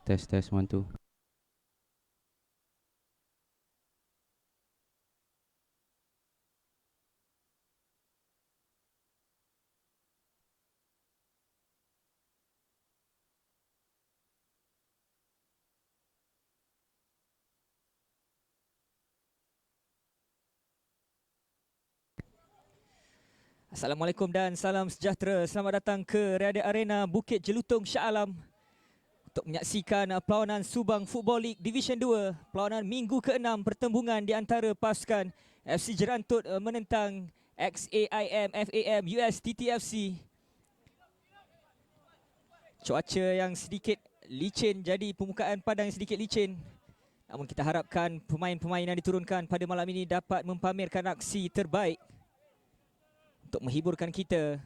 Test 1 2. Assalamualaikum dan salam sejahtera. Selamat datang ke Riyadh Arena Bukit Jelutong Shah Alam untuk menyaksikan perlawanan Subang Football League Division 2. Perlawanan minggu ke-6 pertembungan di antara pasukan FC Jerantut menentang XAIM FAM US TTFC. Cuaca yang sedikit licin, jadi permukaan padang yang sedikit licin. Namun kita harapkan pemain-pemain yang diturunkan pada malam ini dapat mempamerkan aksi terbaik untuk menghiburkan kita.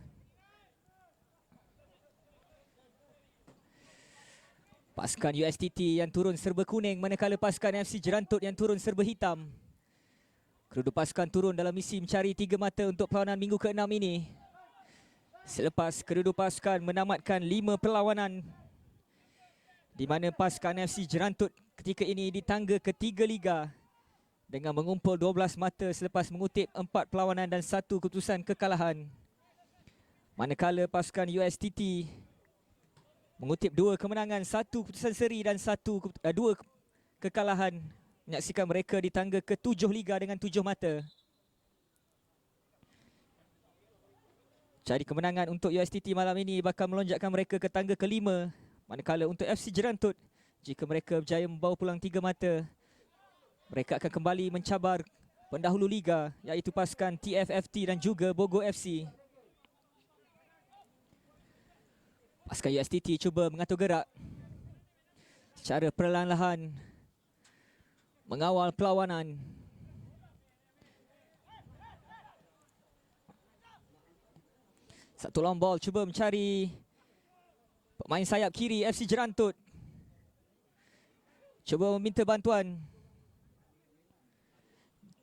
Pasukan USTT yang turun serba kuning, manakala pasukan FC Jerantut yang turun serba hitam. Kedua pasukan turun dalam misi mencari 3 mata untuk perlawanan minggu ke-6 ini. Selepas kedua pasukan menamatkan 5 perlawanan, di mana pasukan FC Jerantut ketika ini di tangga ketiga Liga dengan mengumpul 12 mata selepas mengutip 4 perlawanan dan 1 keputusan kekalahan. Manakala pasukan USTT mengutip 2 kemenangan, 1 keputusan seri dan 2 kekalahan. Menyaksikan mereka di tangga ke-7 Liga dengan 7 mata. Cari kemenangan untuk USTT malam ini bakal melonjakkan mereka ke tangga ke-5. Manakala untuk FC Jerantut, jika mereka berjaya membawa pulang 3 mata, mereka akan kembali mencabar pendahulu Liga, iaitu pasukan TFFT dan juga Bogor FC. Pasukan USTT cuba mengatur gerak secara perlahan-lahan mengawal perlawanan. Satu long ball cuba mencari pemain sayap kiri FC Jerantut. Cuba meminta bantuan.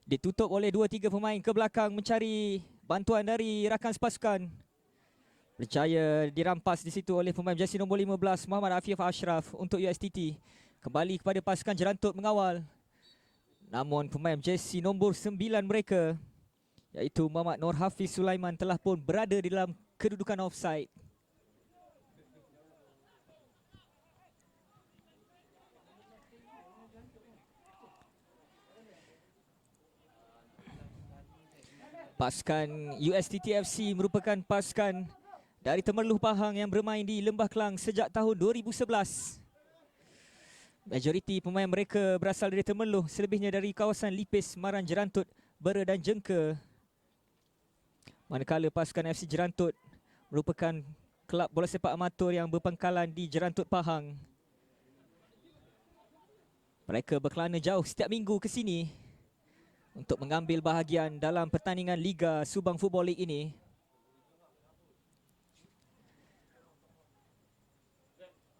Ditutup oleh 2-3 pemain ke belakang mencari bantuan dari rakan sepasukan. Berjaya dirampas di situ oleh pemain jersey nombor 15 Muhammad Afif Ashraf untuk USTT. Kembali kepada pasukan Jerantut mengawal. Namun pemain jersey nombor 9 mereka, iaitu Muhammad Nur Hafiz Sulaiman, telah pun berada di dalam kedudukan offside. Pasukan USTT FC merupakan pasukan dari Temerloh Pahang yang bermain di Lembah Kelang sejak tahun 2011. Majoriti pemain mereka berasal dari Temerloh, selebihnya dari kawasan Lipis, Maran, Jerantut, Bera dan Jengka. Manakala pasukan FC Jerantut merupakan kelab bola sepak amatur yang berpangkalan di Jerantut Pahang. Mereka berkelana jauh setiap minggu ke sini untuk mengambil bahagian dalam pertandingan Liga Subang Football League ini.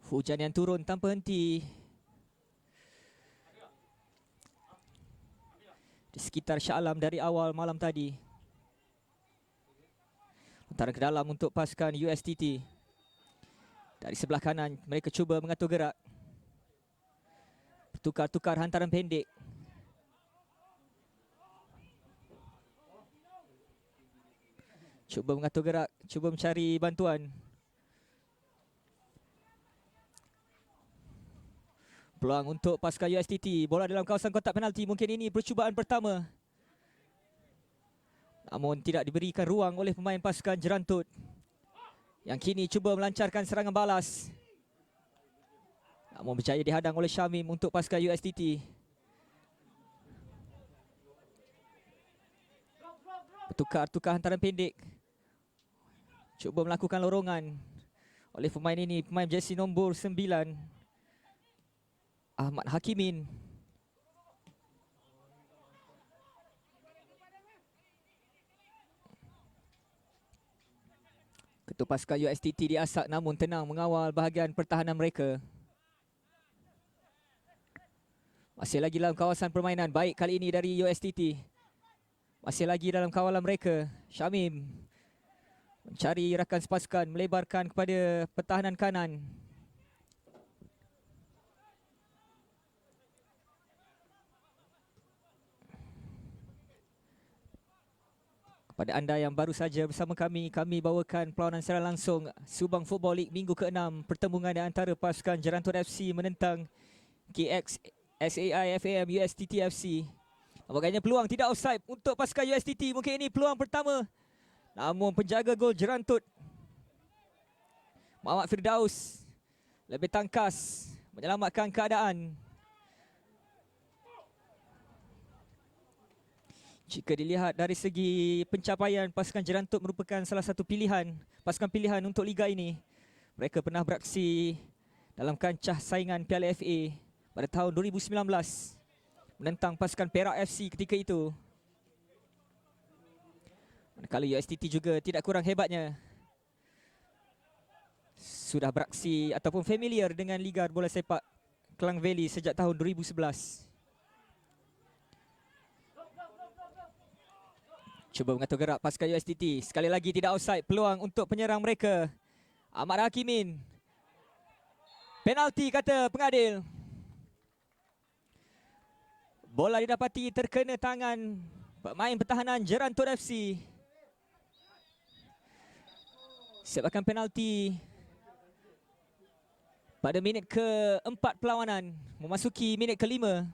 Hujan yang turun tanpa henti di sekitar Shah Alam dari awal malam tadi. Lontaran ke dalam untuk pasukan USTT. Dari sebelah kanan mereka cuba mengatur gerak. Tukar-tukar hantaran pendek. Cuba mengatur gerak, cuba mencari bantuan. Peluang untuk pasukan USTT. Bola dalam kawasan kotak penalti. Mungkin ini percubaan pertama, namun tidak diberikan ruang oleh pemain pasukan Jerantut, yang kini cuba melancarkan serangan balas. Namun berjaya dihadang oleh Syamim untuk pasukan USTT. Bertukar-tukar hantaran pendek. Cuba melakukan lorongan oleh pemain ini, pemain jersey nombor 9 Ahmad Hakimin. Ketua pasukan USTT diasak namun tenang mengawal bahagian pertahanan mereka. Masih lagi dalam kawasan permainan, baik kali ini dari USTT. Masih lagi dalam kawalan mereka. Syamim mencari rakan sepasukan, melebarkan kepada pertahanan kanan. Pada anda yang baru saja bersama kami bawakan perlawanan secara langsung Subang Football League minggu ke-6. Pertembungan antara pasukan Jerantut FC menentang KX SAI FAM USTT FC. Agaknya peluang tidak offside untuk pasukan USTT. Mungkin ini peluang pertama. Namun penjaga gol Jerantut Muhammad Firdaus lebih tangkas menyelamatkan keadaan. Jika dilihat dari segi pencapaian, pasukan Jerantut merupakan salah satu pasukan pilihan untuk liga ini. Mereka pernah beraksi dalam kancah saingan Piala FA pada tahun 2019 menentang pasukan Perak FC ketika itu. Manakala USTT juga tidak kurang hebatnya. Sudah beraksi ataupun familiar dengan Liga Bola Sepak Klang Valley sejak tahun 2011. Cuba mengatur gerak pasukan USTT. Sekali lagi tidak offside. Peluang untuk penyerang mereka. Ahmad Hakimin. Penalti kata pengadil. Bola didapati terkena tangan pemain pertahanan Jerantut FC. Sepakan penalti pada minit ke-4 perlawanan. Memasuki minit ke-5.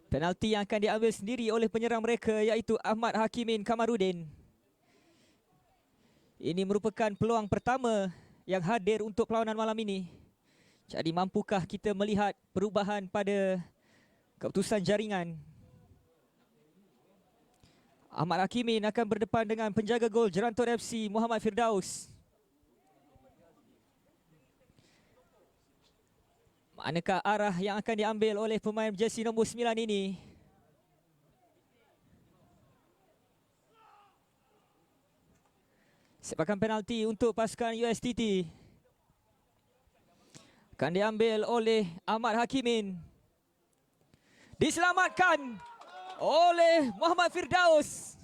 Penalti yang akan diambil sendiri oleh penyerang mereka iaitu Ahmad Hakimin Kamarudin. Ini merupakan peluang pertama yang hadir untuk perlawanan malam ini. Jadi mampukah kita melihat perubahan pada keputusan jaringan? Ahmad Hakimin akan berdepan dengan penjaga gol Jerantut FC Muhammad Firdaus. Manakah arah yang akan diambil oleh pemain jersey nombor 9 ini? Sepakan penalti untuk pasukan USTT. Akan diambil oleh Ahmad Hakimin. Diselamatkan oleh Muhammad Firdaus.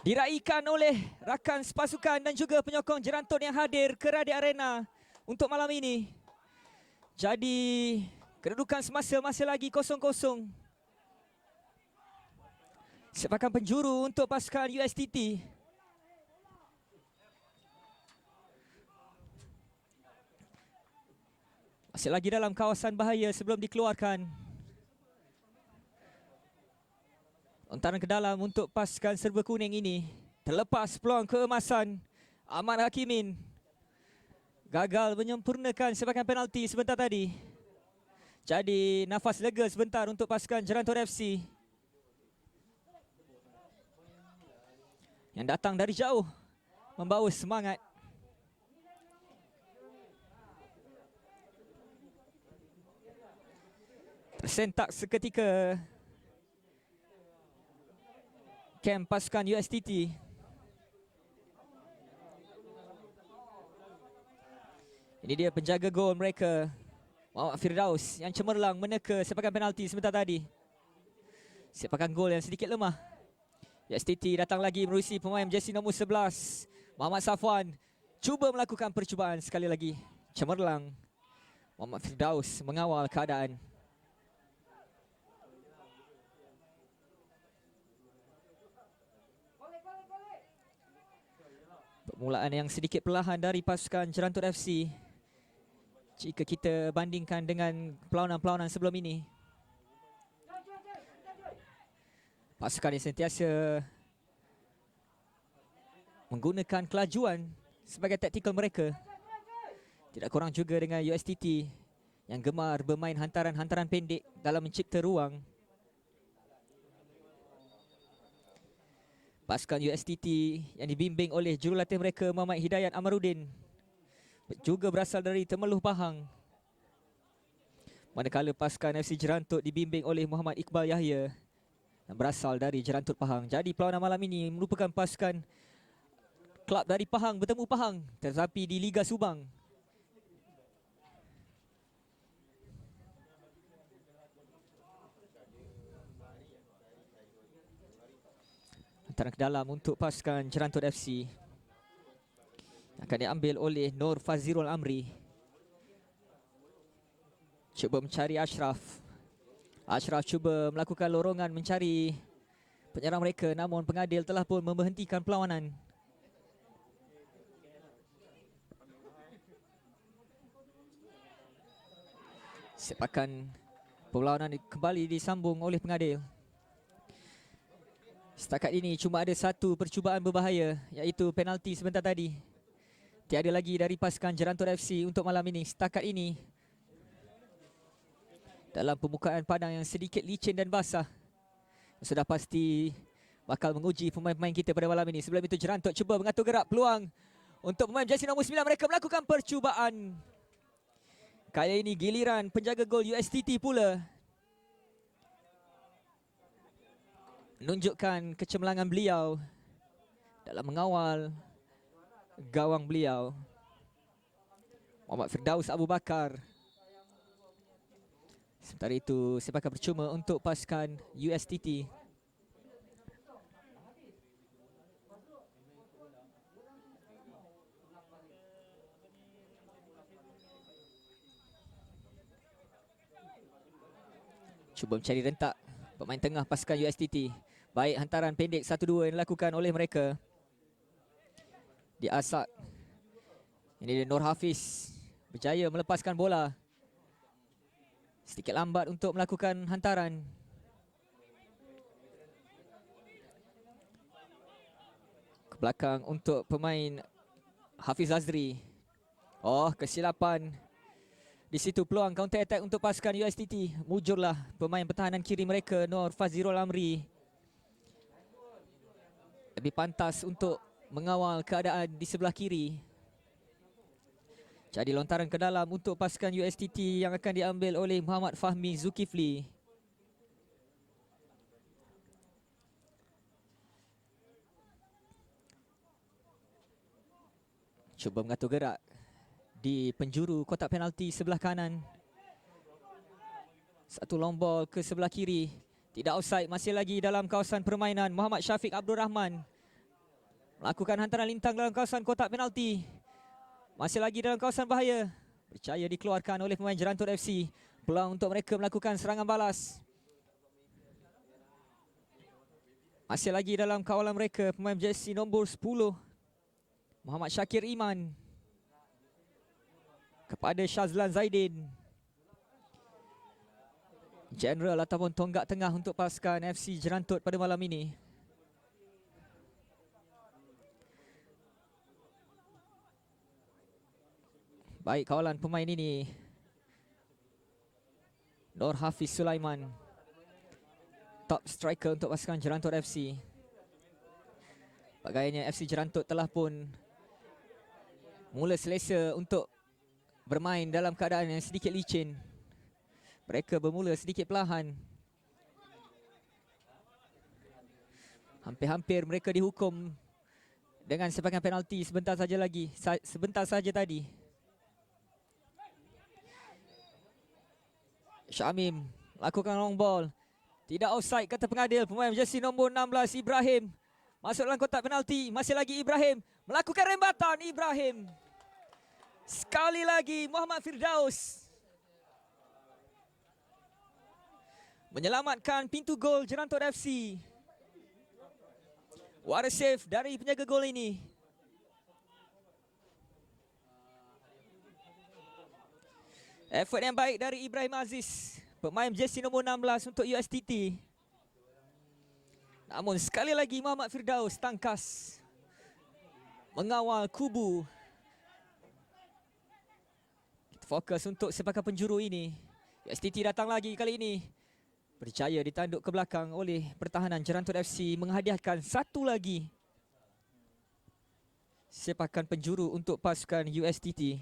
Diraikan oleh rakan sepasukan dan juga penyokong Jerantut yang hadir ke Radia Arena untuk malam ini. Jadi kedudukan semasa masih lagi 0-0. Sepakan penjuru untuk pasukan USTT. Masih lagi dalam kawasan bahaya sebelum dikeluarkan. Lontaran ke dalam untuk pasukan serba kuning ini. Terlepas peluang keemasan. Ahmad Hakimin gagal menyempurnakan sepakan penalti sebentar tadi. Jadi nafas lega sebentar untuk pasukan Jerantut FC. Yang datang dari jauh membawa semangat. Tersentak seketika kem pasukan USTT. Ini dia penjaga gol mereka, Muhammad Firdaus, yang cemerlang meneka sepakan penalti sebentar tadi. Sepakan gol yang sedikit lemah. USTT datang lagi menerusi pemain jersey nombor 11, Muhammad Safwan. Cuba melakukan percubaan sekali lagi. Cemerlang. Muhammad Firdaus mengawal keadaan. Permulaan yang sedikit perlahan dari pasukan Jerantut FC jika kita bandingkan dengan perlawanan-perlawanan sebelum ini. Pasukan yang sentiasa menggunakan kelajuan sebagai taktikal mereka. Tidak kurang juga dengan USTT yang gemar bermain hantaran-hantaran pendek dalam mencipta ruang. Pasukan USTT yang dibimbing oleh jurulatih mereka Muhammad Hidayat Amarudin juga berasal dari Temeloh Pahang. Manakala pasukan FC Jerantut dibimbing oleh Muhammad Iqbal Yahya yang berasal dari Jerantut Pahang. Jadi perlawanan malam ini merupakan pasukan klub dari Pahang bertemu Pahang tetapi di Liga Subang. Hantaran ke dalam untuk pasukan Jerantut FC. Akan diambil oleh Nur Fazirul Amri. Cuba mencari Ashraf. Ashraf cuba melakukan lorongan mencari penyerang mereka, namun pengadil telah pun memberhentikan perlawanan. Sepakan perlawanan kembali disambung oleh pengadil. Setakat ini cuma ada satu percubaan berbahaya, iaitu penalti sebentar tadi. Tiada lagi dari pasukan Jerantot FC untuk malam ini. Setakat ini dalam pembukaan padang yang sedikit licin dan basah, sudah pasti bakal menguji pemain-pemain kita pada malam ini. Sebelum itu Jerantot cuba mengatur gerak peluang untuk pemain jersey nombor 9. Mereka melakukan percubaan. Kali ini giliran penjaga gol USTT pula menunjukkan kecemerlangan beliau dalam mengawal gawang beliau, Muhammad Firdaus Abu Bakar. Sementara itu sepakan percuma untuk pasukan USTT. Cuba mencari rentak pemain tengah pasukan USTT. Baik hantaran pendek 1-2 yang dilakukan oleh mereka. Di Asak. Ini Nur Hafiz berjaya melepaskan bola. Sedikit lambat untuk melakukan hantaran. Ke belakang untuk pemain Hafiz Azri. Oh, kesilapan. Di situ peluang counter attack untuk pasukan USTT. Mujurlah pemain pertahanan kiri mereka, Nur Fazirul Amri. Lebih pantas untuk mengawal keadaan di sebelah kiri. Jadi lontaran ke dalam untuk pasukan USTT yang akan diambil oleh Muhammad Fahmi Zulkifli. Cuba mengatur gerak di penjuru kotak penalti sebelah kanan. Satu long ball ke sebelah kiri. Tidak offside, masih lagi dalam kawasan permainan. Muhammad Syafiq Abdul Rahman melakukan hantaran lintang dalam kawasan kotak penalti. Masih lagi dalam kawasan bahaya. Percaya dikeluarkan oleh pemain Jerantot FC. Peluang untuk mereka melakukan serangan balas. Masih lagi dalam kawalan mereka pemain jersey nombor 10, Muhammad Syakir Iman kepada Shazlan Zaidin. General ataupun tonggak tengah untuk pasukan FC Jerantot pada malam ini. Baik kawalan pemain ini. Nur Hafiz Sulaiman, top striker untuk pasukan Jerantot FC. Bagainya FC Jerantot telah pun mula selesa untuk bermain dalam keadaan yang sedikit licin. Mereka bermula sedikit perlahan. Hampir-hampir mereka dihukum dengan sepakan penalti sebentar saja lagi. Sebentar saja tadi. Syamim lakukan long ball. Tidak offside kata pengadil. Pemain jersey nombor 16 Ibrahim masuk dalam kotak penalti. Masih lagi Ibrahim melakukan rembatan. Ibrahim. Sekali lagi Muhammad Firdaus menyelamatkan pintu gol Jerantot FC. What a save dari penjaga gol ini. Effort yang baik dari Ibrahim Aziz, pemain jersey nombor 16 untuk USTT. Namun sekali lagi Muhammad Firdaus tangkas mengawal kubu. Kita fokus untuk sepakan penjuru ini. USTT datang lagi kali ini. Percaya ditanduk ke belakang oleh pertahanan Jerantot FC, menghadiahkan satu lagi sepakan penjuru untuk pasukan USTT.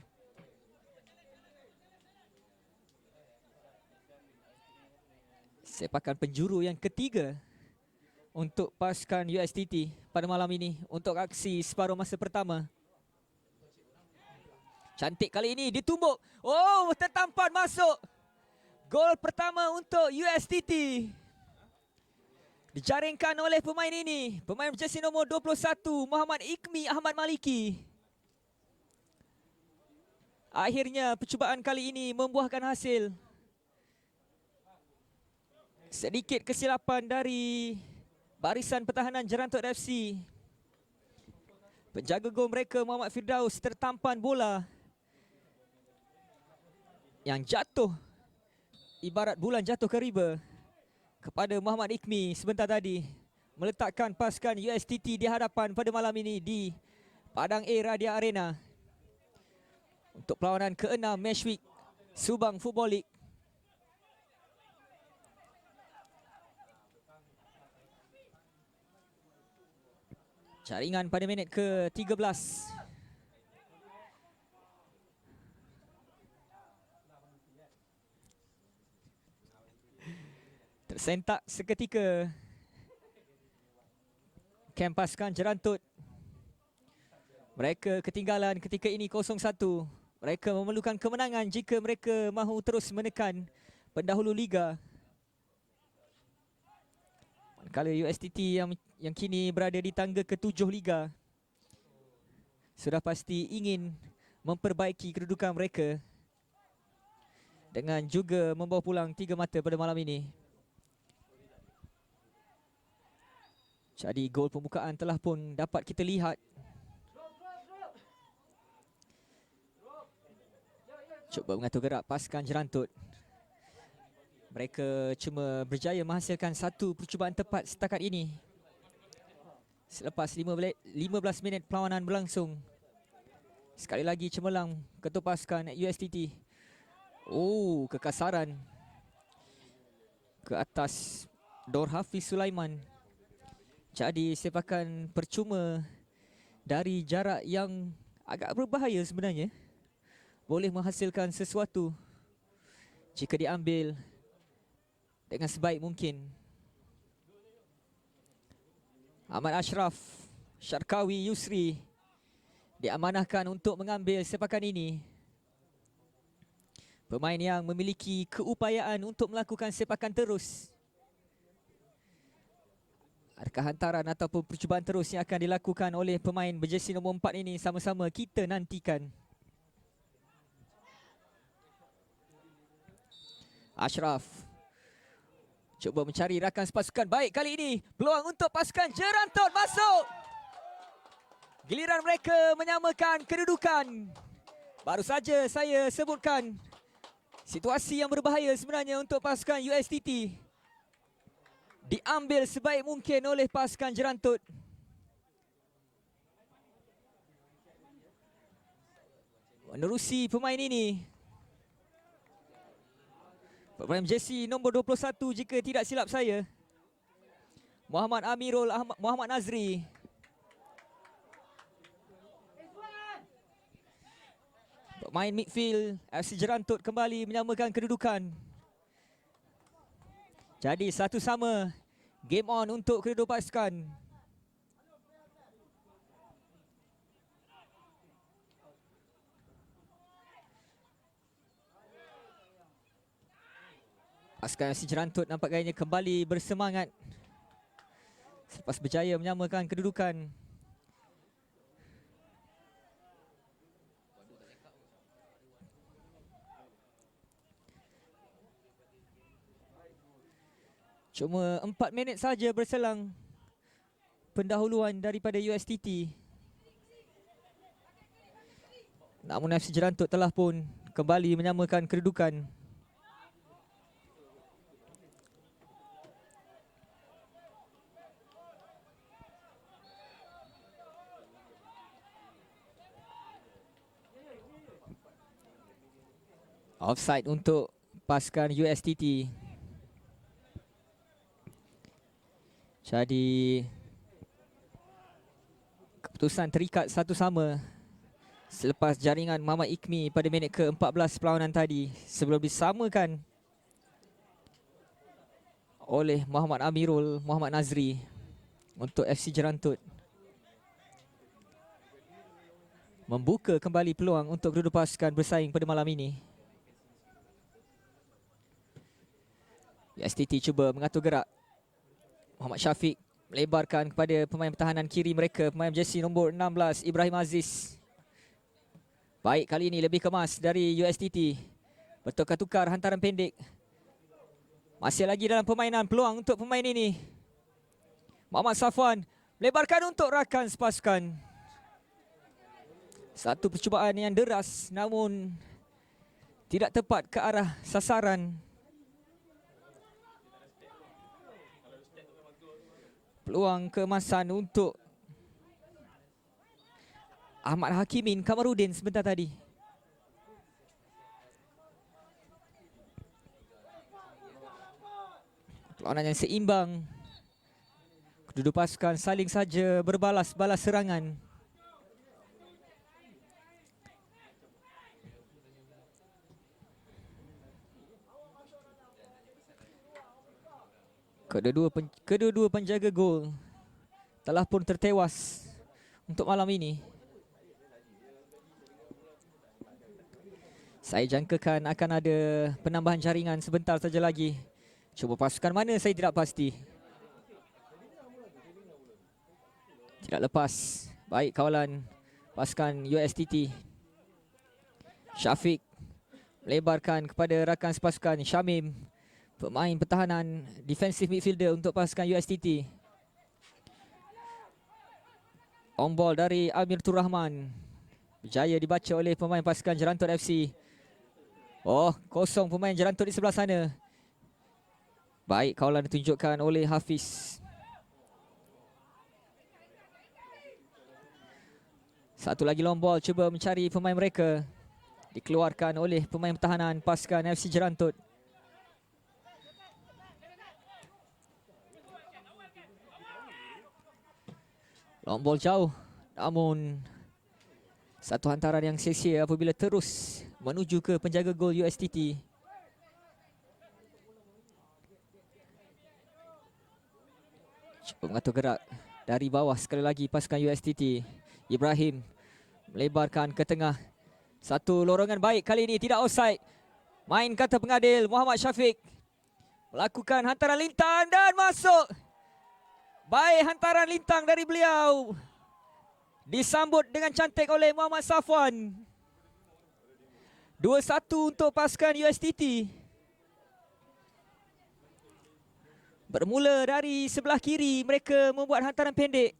Sepakan penjuru yang ketiga untuk pasukan USTT pada malam ini untuk aksi separuh masa pertama. Cantik kali ini ditumbuk. Oh, tertampan masuk. Gol pertama untuk USTT. Dijaringkan oleh pemain ini. Pemain jersey nombor 21, Muhammad Ikmi Ahmad Maliki. Akhirnya percubaan kali ini membuahkan hasil. Sedikit kesilapan dari barisan pertahanan Jerantut FC. Penjaga gol mereka Muhammad Firdaus tertampan bola yang jatuh ibarat bulan jatuh ke riba kepada Muhammad Ikmi sebentar tadi, meletakkan pasukan USTT di hadapan pada malam ini di Padang A Radia Arena untuk perlawanan ke-6 Match Week Subang Football League. Jaringan pada minit ke-13. Tersentak seketika kem pasukan Jerantut. Mereka ketinggalan ketika ini 0-1. Mereka memerlukan kemenangan jika mereka mahu terus menekan pendahulu liga. Manakala USTT yang kini berada di tangga ke-7 liga sudah pasti ingin memperbaiki kedudukan mereka dengan juga membawa pulang 3 mata pada malam ini. Jadi gol pembukaan telah pun dapat kita lihat. Cuba mengatur gerak pasukan Jerantut. Mereka cuma berjaya menghasilkan satu percubaan tepat setakat ini. Selepas 15 minit perlawanan berlangsung. Sekali lagi cemerlang ketua pasukan USTT. Oh, kekasaran ke atas Dor Hafiz Sulaiman. Jadi sepakan percuma dari jarak yang agak berbahaya sebenarnya. Boleh menghasilkan sesuatu jika diambil dengan sebaik mungkin. Ahmad Ashraf, Syarkawi Yusri diamanahkan untuk mengambil sepakan ini. Pemain yang memiliki keupayaan untuk melakukan sepakan terus. Adakah hantaran ataupun percubaan terus yang akan dilakukan oleh pemain berjersey nombor 4 ini, sama-sama kita nantikan. Ashraf cuba mencari rakan sepasukan. Baik, kali ini peluang untuk pasukan Jerantut masuk. Giliran mereka menyamakan kedudukan. Baru saja saya sebutkan situasi yang berbahaya sebenarnya untuk pasukan USTT. Diambil sebaik mungkin oleh pasukan Jerantut. Menerusi pemain ini, pemain jersey nombor 21 jika tidak silap saya, Muhammad Amirul Muhammad Nazri. Pemain midfield FC Jerantut kembali menyamakan kedudukan. Jadi satu sama. Game on untuk kedua pasukan. Pasukan FC Jerantut nampak gayanya kembali bersemangat selepas berjaya menyamakan kedudukan. Cuma 4 minit saja berselang pendahuluan daripada USTT. Namun FC Jerantut telah pun kembali menyamakan kedudukan. Offside untuk pasukan USTT. Jadi keputusan terikat satu sama selepas jaringan Muhammad Ikmi pada minit ke-14 perlawanan tadi sebelum disamakan oleh Muhammad Amirul Muhammad Nazri untuk FC Jerantut. Membuka kembali peluang untuk kedua pasukan bersaing pada malam ini. USTT cuba mengatur gerak. Muhammad Syafiq melebarkan kepada pemain pertahanan kiri mereka, pemain jersey nombor 16 Ibrahim Aziz. Baik, kali ini lebih kemas dari USTT. Bertukar-tukar hantaran pendek. Masih lagi dalam permainan, peluang untuk pemain ini. Muhammad Safwan melebarkan untuk rakan sepasukan. Satu percubaan yang deras namun tidak tepat ke arah sasaran. Peluang keemasan untuk Ahmad Hakimin Kamarudin sebentar tadi. Perlawanan yang seimbang. Kedua pasukan saling saja berbalas-balas serangan. Kedua-dua penjaga gol telah pun tertewas untuk malam ini. Saya jangkakan akan ada penambahan jaringan sebentar saja lagi. Cuba pasukan mana saya tidak pasti. Tidak lepas. Baik kawalan pasukan USTT. Syafiq melebarkan kepada rakan sepasukan Syamim, pemain pertahanan defensive midfielder untuk pasukan USTT. On ball dari Amir Tur Rahman. Berjaya dibaca oleh pemain pasukan Jerantut FC. Oh, kosong pemain Jerantut di sebelah sana. Baik kawalan ditunjukkan oleh Hafiz. Satu lagi long ball, cuba mencari pemain mereka. Dikeluarkan oleh pemain pertahanan pasukan FC Jerantut. Long ball jauh, namun satu hantaran yang sia-sia apabila terus menuju ke penjaga gol USTT. Cuba mengatur gerak dari bawah sekali lagi pasukan USTT. Ibrahim melebarkan ke tengah. Satu lorongan baik kali ini, tidak offside. Main kata pengadil Muhammad Syafiq. Melakukan hantaran lintang dan masuk. Baik hantaran lintang dari beliau. Disambut dengan cantik oleh Muhammad Safwan. 2-1 untuk pasukan USTT. Bermula dari sebelah kiri, mereka membuat hantaran pendek.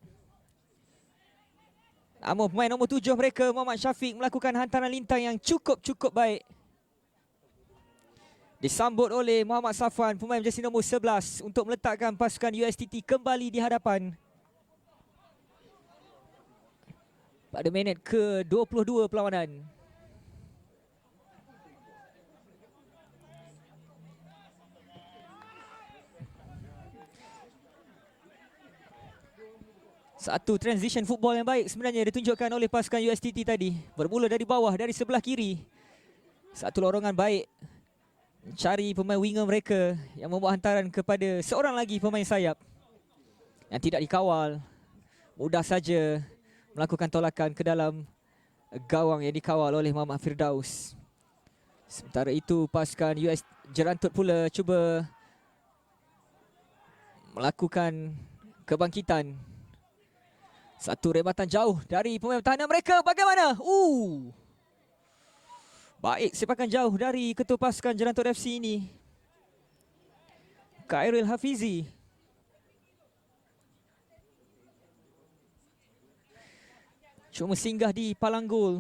Namun pemain nombor 7 mereka, Muhammad Syafiq, melakukan hantaran lintang yang cukup baik. Disambut oleh Muhammad Safwan, pemain jersey nombor 11, untuk meletakkan pasukan USTT kembali di hadapan. Pada minit ke-22 perlawanan. Satu transition football yang baik sebenarnya ditunjukkan oleh pasukan USTT tadi. Bermula dari bawah, dari sebelah kiri. Satu lorongan baik. Mencari pemain winger mereka yang membuat hantaran kepada seorang lagi pemain sayap yang tidak dikawal. Mudah saja melakukan tolakan ke dalam gawang yang dikawal oleh Muhammad Firdaus. Sementara itu pasukan US Jerantut pula cuba melakukan kebangkitan. Satu rebatan jauh dari pemain pertahanan mereka. Bagaimana? Baik sepakan jauh dari ketua pasukan Jerantut FC ini. Khairil Hafizi. Cuma singgah di palang gol.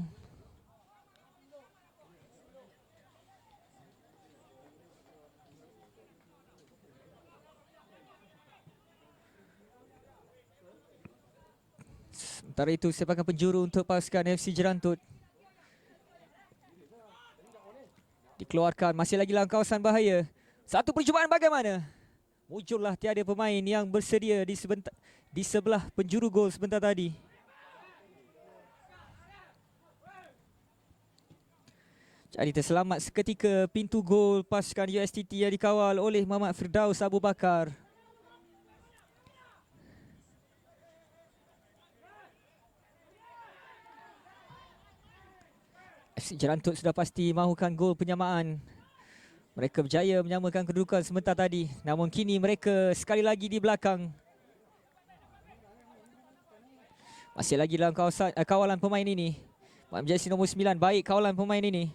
Sementara itu sepakan penjuru untuk pasukan FC Jerantut. Dikeluarkan, masih lagi dalam kawasan bahaya. Satu percubaan bagaimana? Muncullah tiada pemain yang bersedia di sebelah penjuru gol sebentar tadi. Jadi terselamat seketika pintu gol pasukan USTT yang dikawal oleh Muhammad Firdaus Abu Bakar. FC Jerantut sudah pasti mahukan gol penyamaan. Mereka berjaya menyamakan kedudukan sebentar tadi. Namun kini mereka sekali lagi di belakang. Masih lagi dalam kawalan pemain ini. Jersey nombor 9, baik kawalan pemain ini.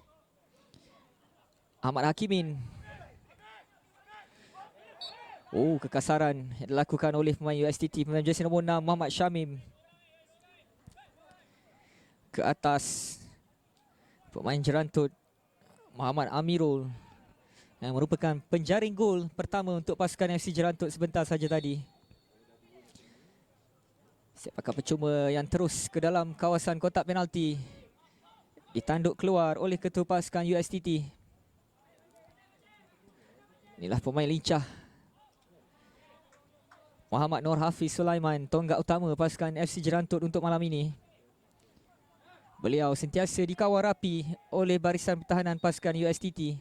Ahmad Hakimin. Oh, kekasaran yang dilakukan oleh pemain USTT, pemain jersey nombor 6 Muhammad Syamim. Ke atas pemain Jerantut Muhammad Amirul, yang merupakan penjaring gol pertama untuk pasukan FC Jerantut sebentar saja tadi. Sepakan percuma yang terus ke dalam kawasan kotak penalti ditanduk keluar oleh ketua pasukan USTT. Inilah pemain lincah Muhammad Nur Hafiz Sulaiman, tonggak utama pasukan FC Jerantut untuk malam ini. Beliau sentiasa dikawal rapi oleh barisan pertahanan pasukan USTT.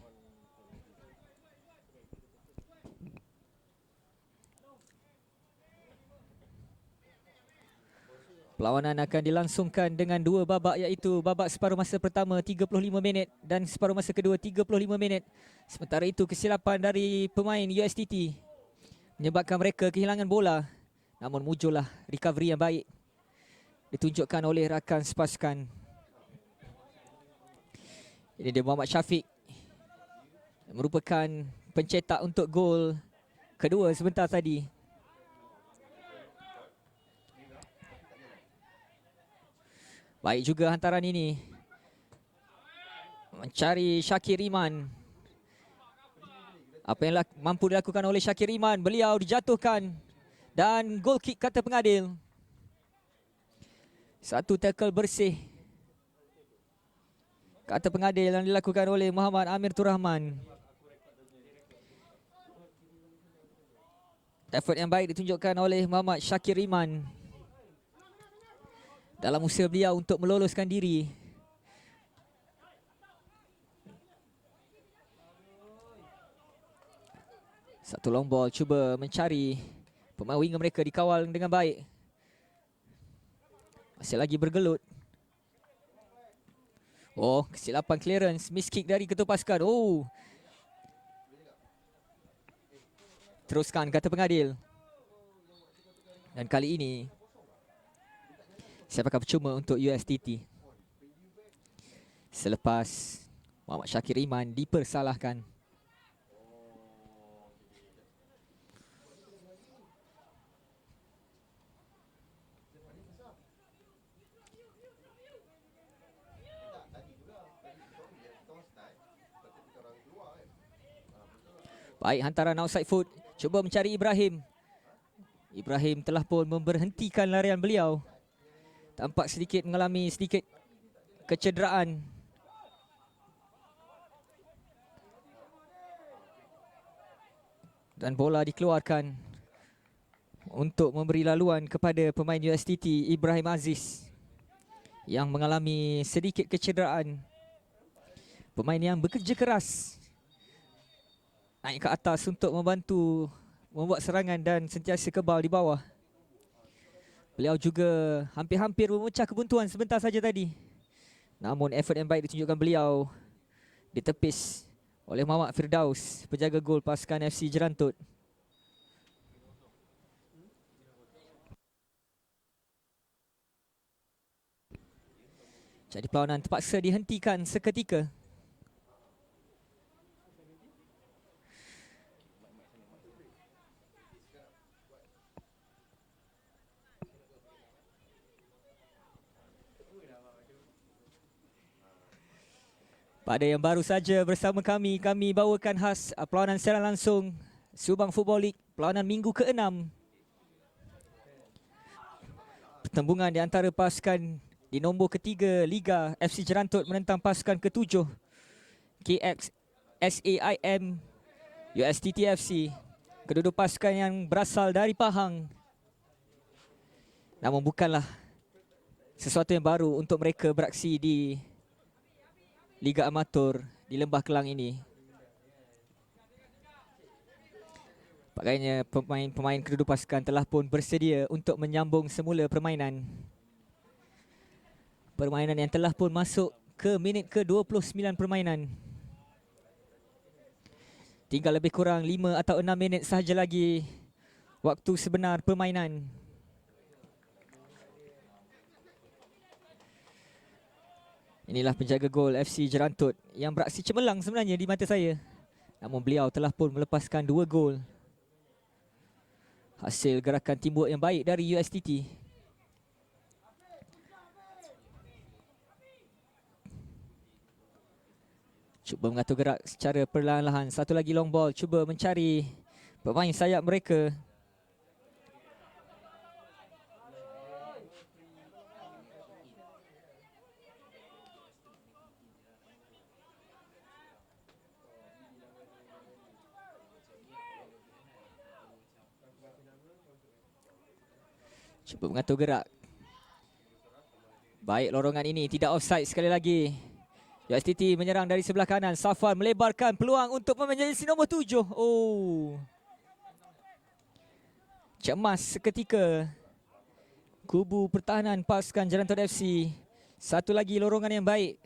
Perlawanan akan dilangsungkan dengan dua babak, iaitu babak separuh masa pertama 35 minit dan separuh masa kedua 35 minit. Sementara itu kesilapan dari pemain USTT menyebabkan mereka kehilangan bola. Namun muncullah recovery yang baik ditunjukkan oleh rakan sepasukan. Ini dia Muhammad Syafiq, yang merupakan pencetak untuk gol kedua sebentar tadi. Baik juga hantaran ini, mencari Syakir Iman. Apa yang mampu dilakukan oleh Syakir Iman, beliau dijatuhkan dan gol kick kata pengadil. Satu tackle bersih kata pengadil yang dilakukan oleh Muhammad Amir Turrahman. Effort yang baik ditunjukkan oleh Muhammad Syakir Iman dalam usaha beliau untuk meloloskan diri. Satu long ball, cuba mencari pemain winger mereka, dikawal dengan baik. Masih lagi bergelut. Oh, kesilapan clearance, miss kick dari ketua pasukan. Oh, teruskan kata pengadil. Dan kali ini saya pakai percuma untuk USTT selepas Muhammad Syakir Iman dipersalahkan. Baik, hantaran outside foot, cuba mencari Ibrahim. Ibrahim telah pun memberhentikan larian beliau. Tampak sedikit mengalami sedikit kecederaan. Dan bola dikeluarkan untuk memberi laluan kepada pemain USTT Ibrahim Aziz yang mengalami sedikit kecederaan. Pemain yang bekerja keras naik ke atas untuk membantu membuat serangan dan sentiasa kebal di bawah. Beliau juga hampir-hampir memecah kebuntuan sebentar saja tadi. Namun effort yang baik ditunjukkan beliau ditepis oleh Muhammad Firdaus, penjaga gol pasukan FC Jerantut. Jadi perlawanan terpaksa dihentikan seketika. Pada yang baru saja bersama kami, kami bawakan khas perlawanan secara langsung Subang Football League, perlawanan minggu ke-6. Pertembungan di antara pasukan di nombor ketiga Liga FC Jerantut menentang pasukan ke-7 KX SAIM USTT FC. Kedua pasukan yang berasal dari Pahang. Namun bukanlah sesuatu yang baru untuk mereka beraksi di Liga Amatur di Lembah Kelang ini. Agaknya pemain-pemain kedua pasukan telah pun bersedia untuk menyambung semula permainan. Permainan yang telah pun masuk ke minit ke-29 permainan. Tinggal lebih kurang 5 atau 6 minit sahaja lagi waktu sebenar permainan. Inilah penjaga gol FC Jerantut yang beraksi cemerlang sebenarnya di mata saya. Namun beliau telah pun melepaskan 2 gol. Hasil gerakan teamwork yang baik dari USTT. Cuba mengatur gerak secara perlahan-lahan. Satu lagi long ball. Cuba mencari pemain sayap mereka. Cuba mengatur gerak. Baik lorongan ini. Tidak offside sekali lagi. USTT menyerang dari sebelah kanan. Safwan melebarkan peluang untuk pemain jersey nombor 7. Oh. Cemas seketika kubu pertahanan pasukan Jerantot FC. Satu lagi lorongan yang baik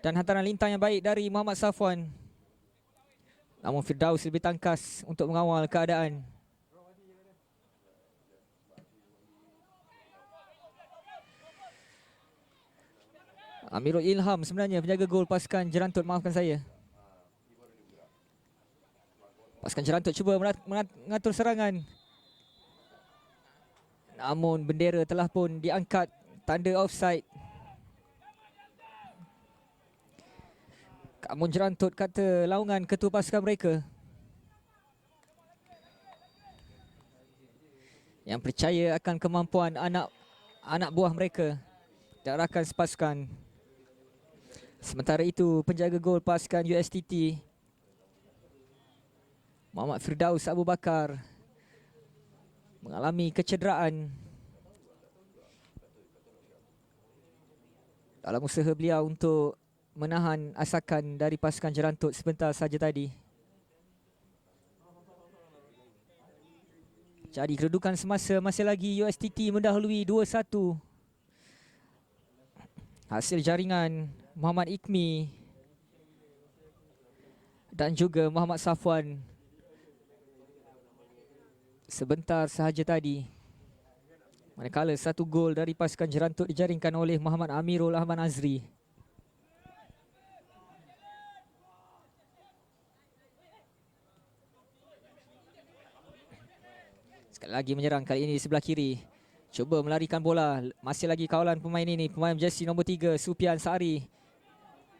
dan hantaran lintang yang baik dari Muhammad Safwan. Namun Firdaus lebih tangkas untuk mengawal keadaan. Amirul Ilham sebenarnya penjaga gol pasukan Jerantot, maafkan saya. Pasukan Jerantot cuba mengatur serangan. Namun bendera telah pun diangkat, tanda offside. Kamun Jerantot kata laungan ketua pasukan mereka yang percaya akan kemampuan anak buah mereka dan rakan sepasukan. Sementara itu penjaga gol pasukan USTT Muhammad Firdaus Abu Bakar mengalami kecederaan dalam usaha beliau untuk menahan asakan dari pasukan Jerantot sebentar saja tadi. Jadi kedudukan semasa masih lagi USTT mendahului 2-1. Hasil jaringan Muhammad Ikmi dan juga Muhammad Safwan sebentar sahaja tadi. Manakala satu gol dari pasukan Jerantot dijaringkan oleh Muhammad Amirul Ahmad Azri. Sekali lagi menyerang, kali ini di sebelah kiri. Cuba melarikan bola. Masih lagi kawalan pemain ini. Pemain jersey nombor 3, Supian Sari.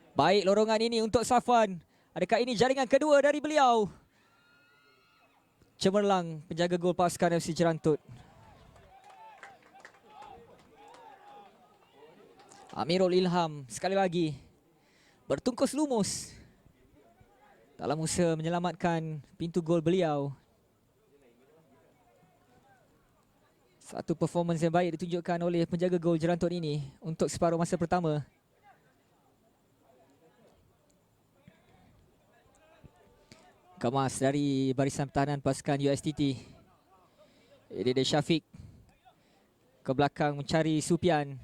Baik lorongan ini untuk Safwan. Adakah ini jaringan kedua dari beliau? Cemerlang penjaga gol pasukan FC Jerantot. Amirul Ilham sekali lagi bertungkus lumus dalam usaha menyelamatkan pintu gol beliau. Satu performance yang baik ditunjukkan oleh penjaga gol Jerantot ini untuk separuh masa pertama. Kemas dari barisan pertahanan pasukan USTT. Dede Syafiq ke belakang mencari Supian.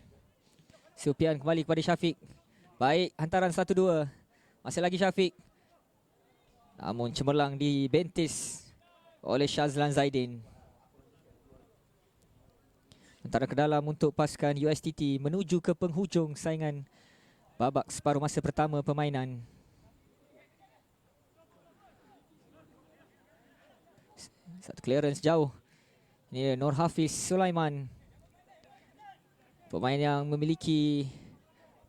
Supian kembali kepada Syafiq. Baik, hantaran 1-2. Masih lagi Syafiq. Namun cemerlang dibentis oleh Shazlan Zaidin. Antara ke dalam untuk pasukan USTT menuju ke penghujung saingan babak separuh masa pertama permainan. Satu clearance jauh. Ini Nur Hafiz Sulaiman. Pemain yang memiliki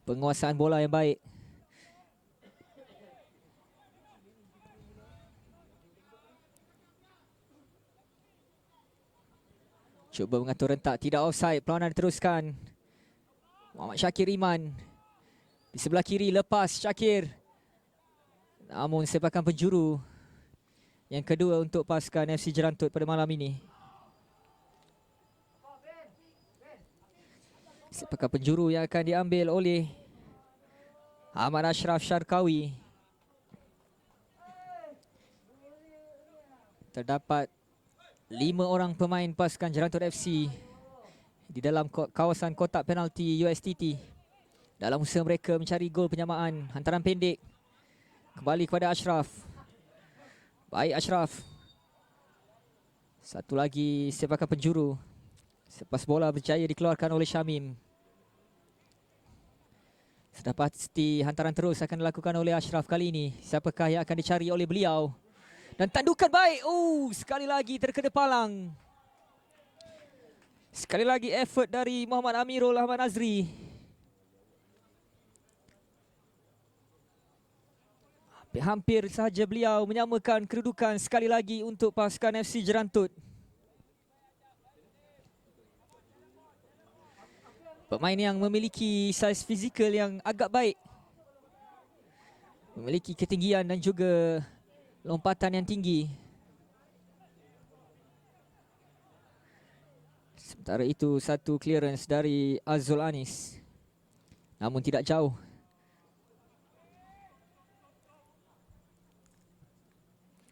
penguasaan bola yang baik. Cuba mengatur rentak, tidak offside, perlawanan diteruskan. Muhammad Syakir Iman di sebelah kiri, lepas Syakir. Namun sepakan penjuru yang kedua untuk pasukan FC Jerantot pada malam ini. Sepakan penjuru yang akan diambil oleh Ahmad Ashraf Syarkawi. Terdapat 5 orang pemain pasukan Jerantot FC di dalam kawasan kotak penalti USTT dalam usaha mereka mencari gol penyamaan. Hantaran pendek kembali kepada Ashraf. Baik Ashraf. Satu lagi sepakan penjuru. Sepas bola berjaya dikeluarkan oleh Syamim. Sudah pasti hantaran terus akan dilakukan oleh Ashraf kali ini. Siapakah yang akan dicari oleh beliau? Dan tandukan baik. Oh, sekali lagi terkena palang. Sekali lagi effort dari Muhammad Amirul Ahmad Azri. Hampir sahaja beliau menyamakan kedudukan sekali lagi untuk pasukan FC Jerantut. Pemain yang memiliki saiz fizikal yang agak baik. Memiliki ketinggian dan juga lompatan yang tinggi. Sementara itu satu clearance dari Azul Anis. Namun tidak jauh.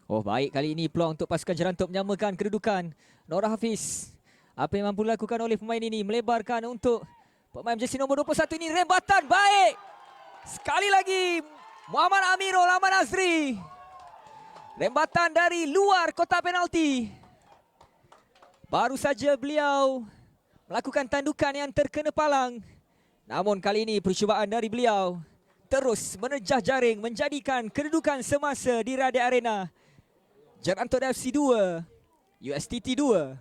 Oh, baik kali ini peluang untuk pasukan Jerantut menyamakan kedudukan. Nora Hafiz. Apa yang mampu dilakukan oleh pemain ini? Melebarkan untuk pemain jersey nombor 21 ini. Rembatan baik. Sekali lagi Muhammad Amirul Ahmad Azri. Rembatan dari luar kotak penalti. Baru saja beliau melakukan tandukan yang terkena palang. Namun kali ini percubaan dari beliau terus menerjah jaring menjadikan kedudukan semasa di Radia Arena. Jerantut FC 2, USTT 2.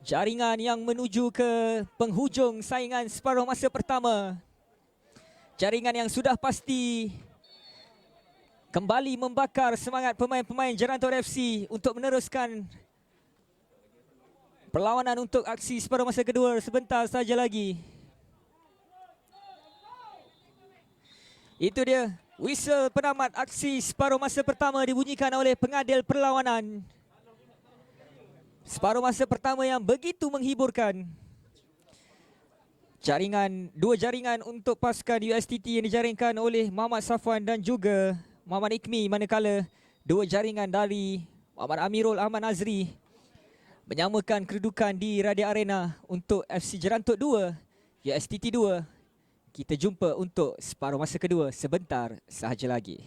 Jaringan yang menuju ke penghujung saingan separuh masa pertama. Jaringan yang sudah pasti kembali membakar semangat pemain-pemain Jerantut FC untuk meneruskan perlawanan untuk aksi separuh masa kedua sebentar saja lagi. Itu dia, whistle penamat aksi separuh masa pertama dibunyikan oleh pengadil perlawanan. Separuh masa pertama yang begitu menghiburkan. Dua jaringan untuk pasukan USTT yang dijaringkan oleh Muhammad Safwan dan juga Muhammad Ikmi, manakala dua jaringan dari Muhammad Amirul Ahmad Azri menyamakan kedudukan di Radia Arena untuk FC Jerantut 2, USTT 2. Kita jumpa untuk separuh masa kedua sebentar sahaja lagi.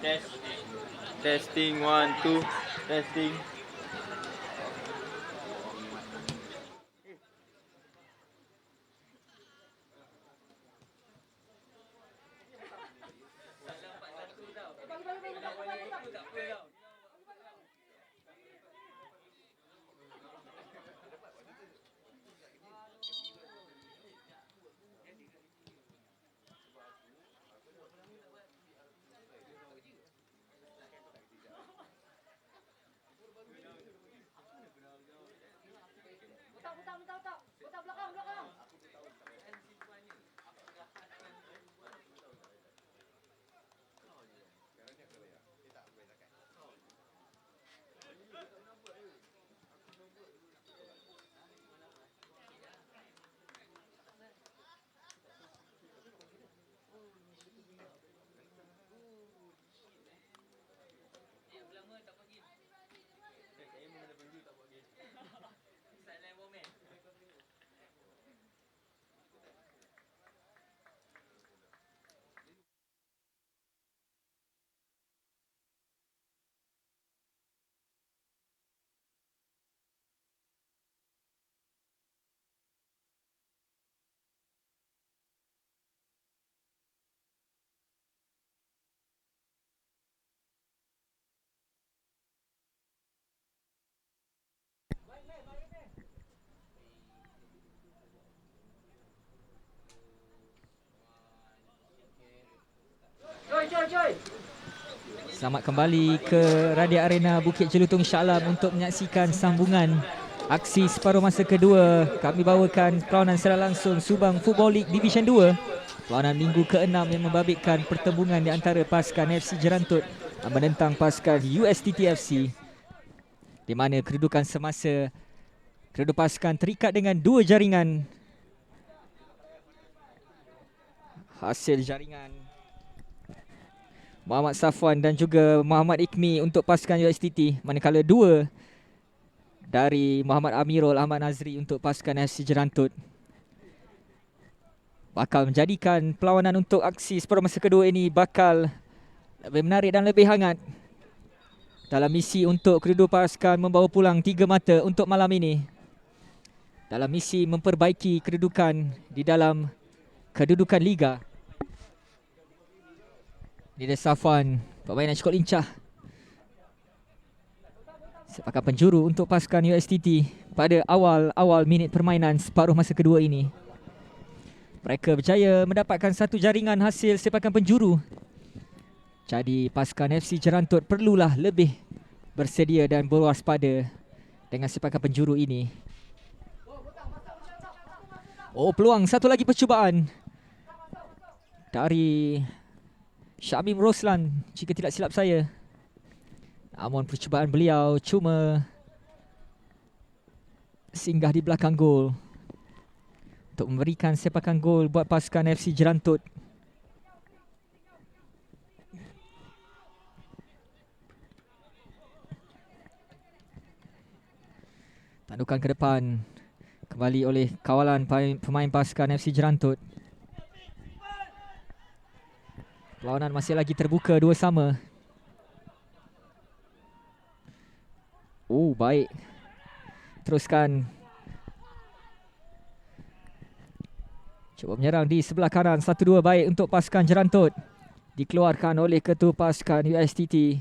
Testing 1 2 testing. Selamat kembali ke Radia Arena Bukit Jelutong Shah Alam untuk menyaksikan sambungan aksi separuh masa kedua. Kami bawakan perlawanan secara langsung Subang Football League Division 2. Perlawanan minggu ke-6 yang membabitkan pertembungan di antara pasukan FC Jerantut menentang pasukan USTT FC, di mana kedudukan semasa kedua pasukan terikat dengan 2 jaringan. Hasil jaringan Muhammad Safwan dan juga Muhammad Ikmi untuk pasukan USTT, manakala 2 dari Muhammad Amirul Ahmad Nazri untuk pasukan FC Jerantut. Bakal menjadikan perlawanan untuk aksi separuh masa kedua ini bakal lebih menarik dan lebih hangat dalam misi untuk kedua pasukan membawa pulang 3 mata untuk malam ini, dalam misi memperbaiki kedudukan di dalam kedudukan Liga. Nida Safwan, permainan cukup lincah. Sepakat penjuru untuk pasukan USTT pada awal minit permainan separuh masa kedua ini. Mereka berjaya mendapatkan satu jaringan hasil sepakan penjuru. Jadi pasukan FC Jerantut perlulah lebih bersedia dan berwaspada dengan sepakan penjuru ini. Oh, peluang satu lagi percubaan dari Syamim Roslan jika tidak silap saya. Namun percubaan beliau cuma singgah di belakang gol untuk memberikan sepakan gol buat pasukan FC Jerantut. Tandukan ke depan kembali oleh kawalan pemain pasukan FC Jerantut. Perlawanan masih lagi terbuka, 2-2. Oh, baik. Teruskan. Cuba menyerang di sebelah kanan. 1-2 baik untuk pasukan Jerantut. Dikeluarkan oleh ketua pasukan USTT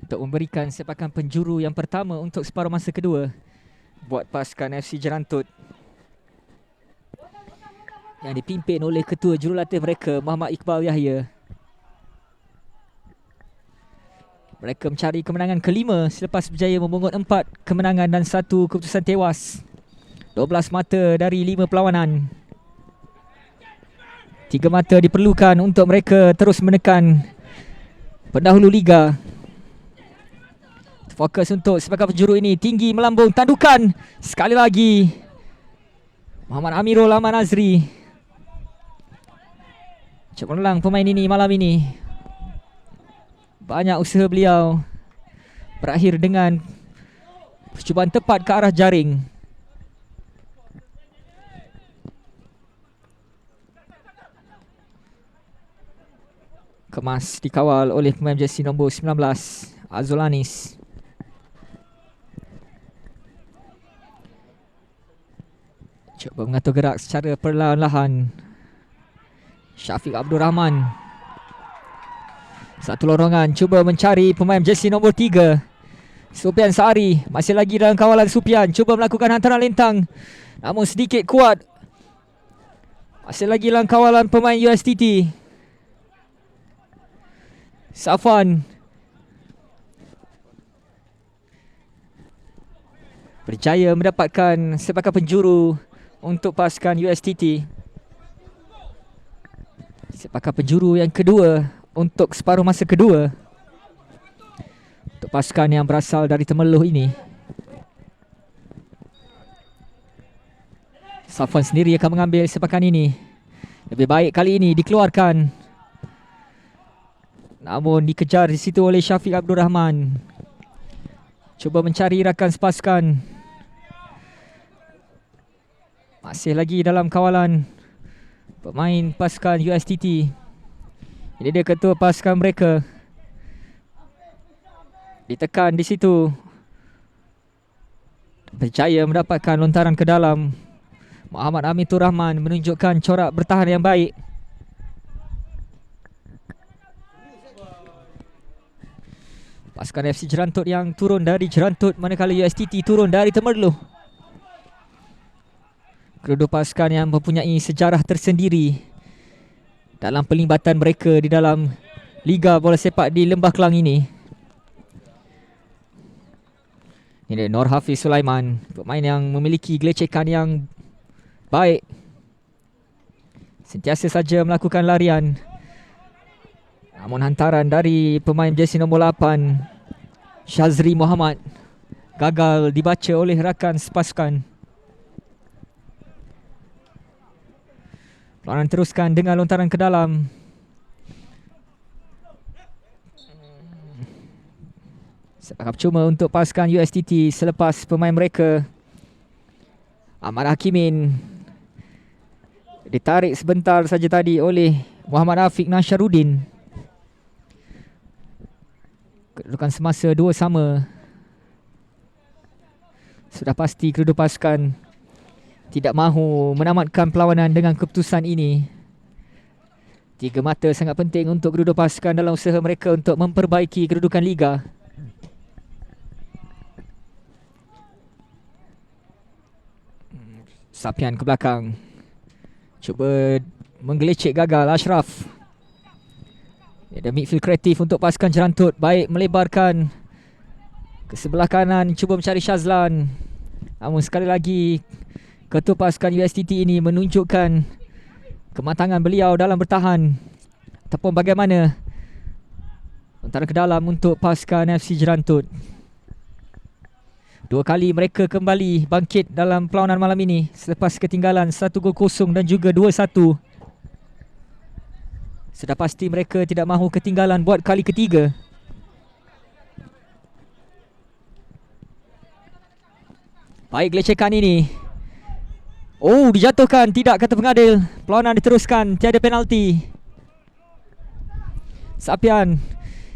untuk memberikan sepakan penjuru yang pertama untuk separuh masa kedua buat pasukan FC Jerantut, yang dipimpin oleh ketua jurulatih mereka, Muhammad Iqbal Yahya. Mereka mencari kemenangan kelima selepas berjaya memungut 4 kemenangan dan 1 keputusan tewas. 12 mata dari 5 perlawanan. 3 mata diperlukan untuk mereka terus menekan pendahulu Liga. Fokus untuk sepakan penjuru ini, tinggi melambung, tandukan sekali lagi Muhammad Amirul Ahmad Nazri. Cuba ulang pemain ini malam ini. Banyak usaha beliau berakhir dengan percubaan tepat ke arah jaring. Kemas dikawal oleh pemain jersey nombor 19 Azolanis. Cuba mengatur gerak secara perlahan-lahan. Syafiq Abdul Rahman. Satu lorongan, cuba mencari pemain jersey nombor 3 Supian Sari. Masih lagi dalam kawalan Supian, cuba melakukan hantaran lintang, namun sedikit kuat. Masih lagi dalam kawalan pemain USTT. Safwan berjaya mendapatkan sepakan penjuru untuk pasukan USTT. Sepakan penjuru yang kedua untuk separuh masa kedua untuk pasukan yang berasal dari Temerloh ini. Safwan sendiri akan mengambil sepakan ini. Lebih baik kali ini dikeluarkan, namun dikejar di situ oleh Syafiq Abdul Rahman. Cuba mencari rakan sepasukan. Masih lagi dalam kawalan pemain pasukan USTT. Ini dia ketua pasukan mereka. Ditekan di situ. Berjaya mendapatkan lontaran ke dalam. Muhammad Amitur Rahman menunjukkan corak bertahan yang baik. Pasukan FC Jerantut yang turun dari Jerantut, manakala USTT turun dari Temerloh. Kedua pasukan yang mempunyai sejarah tersendiri dalam pelibatan mereka di dalam Liga Bola Sepak di Lembah Kelang ini. Ini Nur Hafiz Sulaiman, pemain yang memiliki gelecekan yang baik. Sentiasa saja melakukan larian, namun hantaran dari pemain jersey nombor 8 Syazri Muhammad gagal dibaca oleh rakan sepasukan. Perlawanan teruskan dengan lontaran ke dalam. Sepakat cuma untuk pasukan USTT selepas pemain mereka Ahmad Hakimin ditarik sebentar saja tadi oleh Muhammad Afiq Nasharuddin. Kedudukan semasa 2-2. Sudah pasti kedua pasukan tidak mahu menamatkan perlawanan dengan keputusan ini. 3 mata sangat penting untuk kedua pasukan dalam usaha mereka untuk memperbaiki kedudukan Liga. Sapian ke belakang. Cuba menggelecek gagal Ashraf. Ada midfield kreatif untuk pasukan Jerantut. Baik melebarkan ke sebelah kanan, cuba mencari Shazlan. Namun sekali lagi ketua pasukan USTT ini menunjukkan kematangan beliau dalam bertahan. Ataupun bagaimana antara ke dalam untuk pasukan FC Jerantut. 2 kali mereka kembali bangkit dalam perlawanan malam ini selepas ketinggalan 1-0 dan juga 2-1. Sudah pasti mereka tidak mahu ketinggalan buat kali ketiga. Baik gelecekan ini. Oh, dijatuhkan. Tidak, kata pengadil. Perlawanan diteruskan. Tiada penalti. Sapian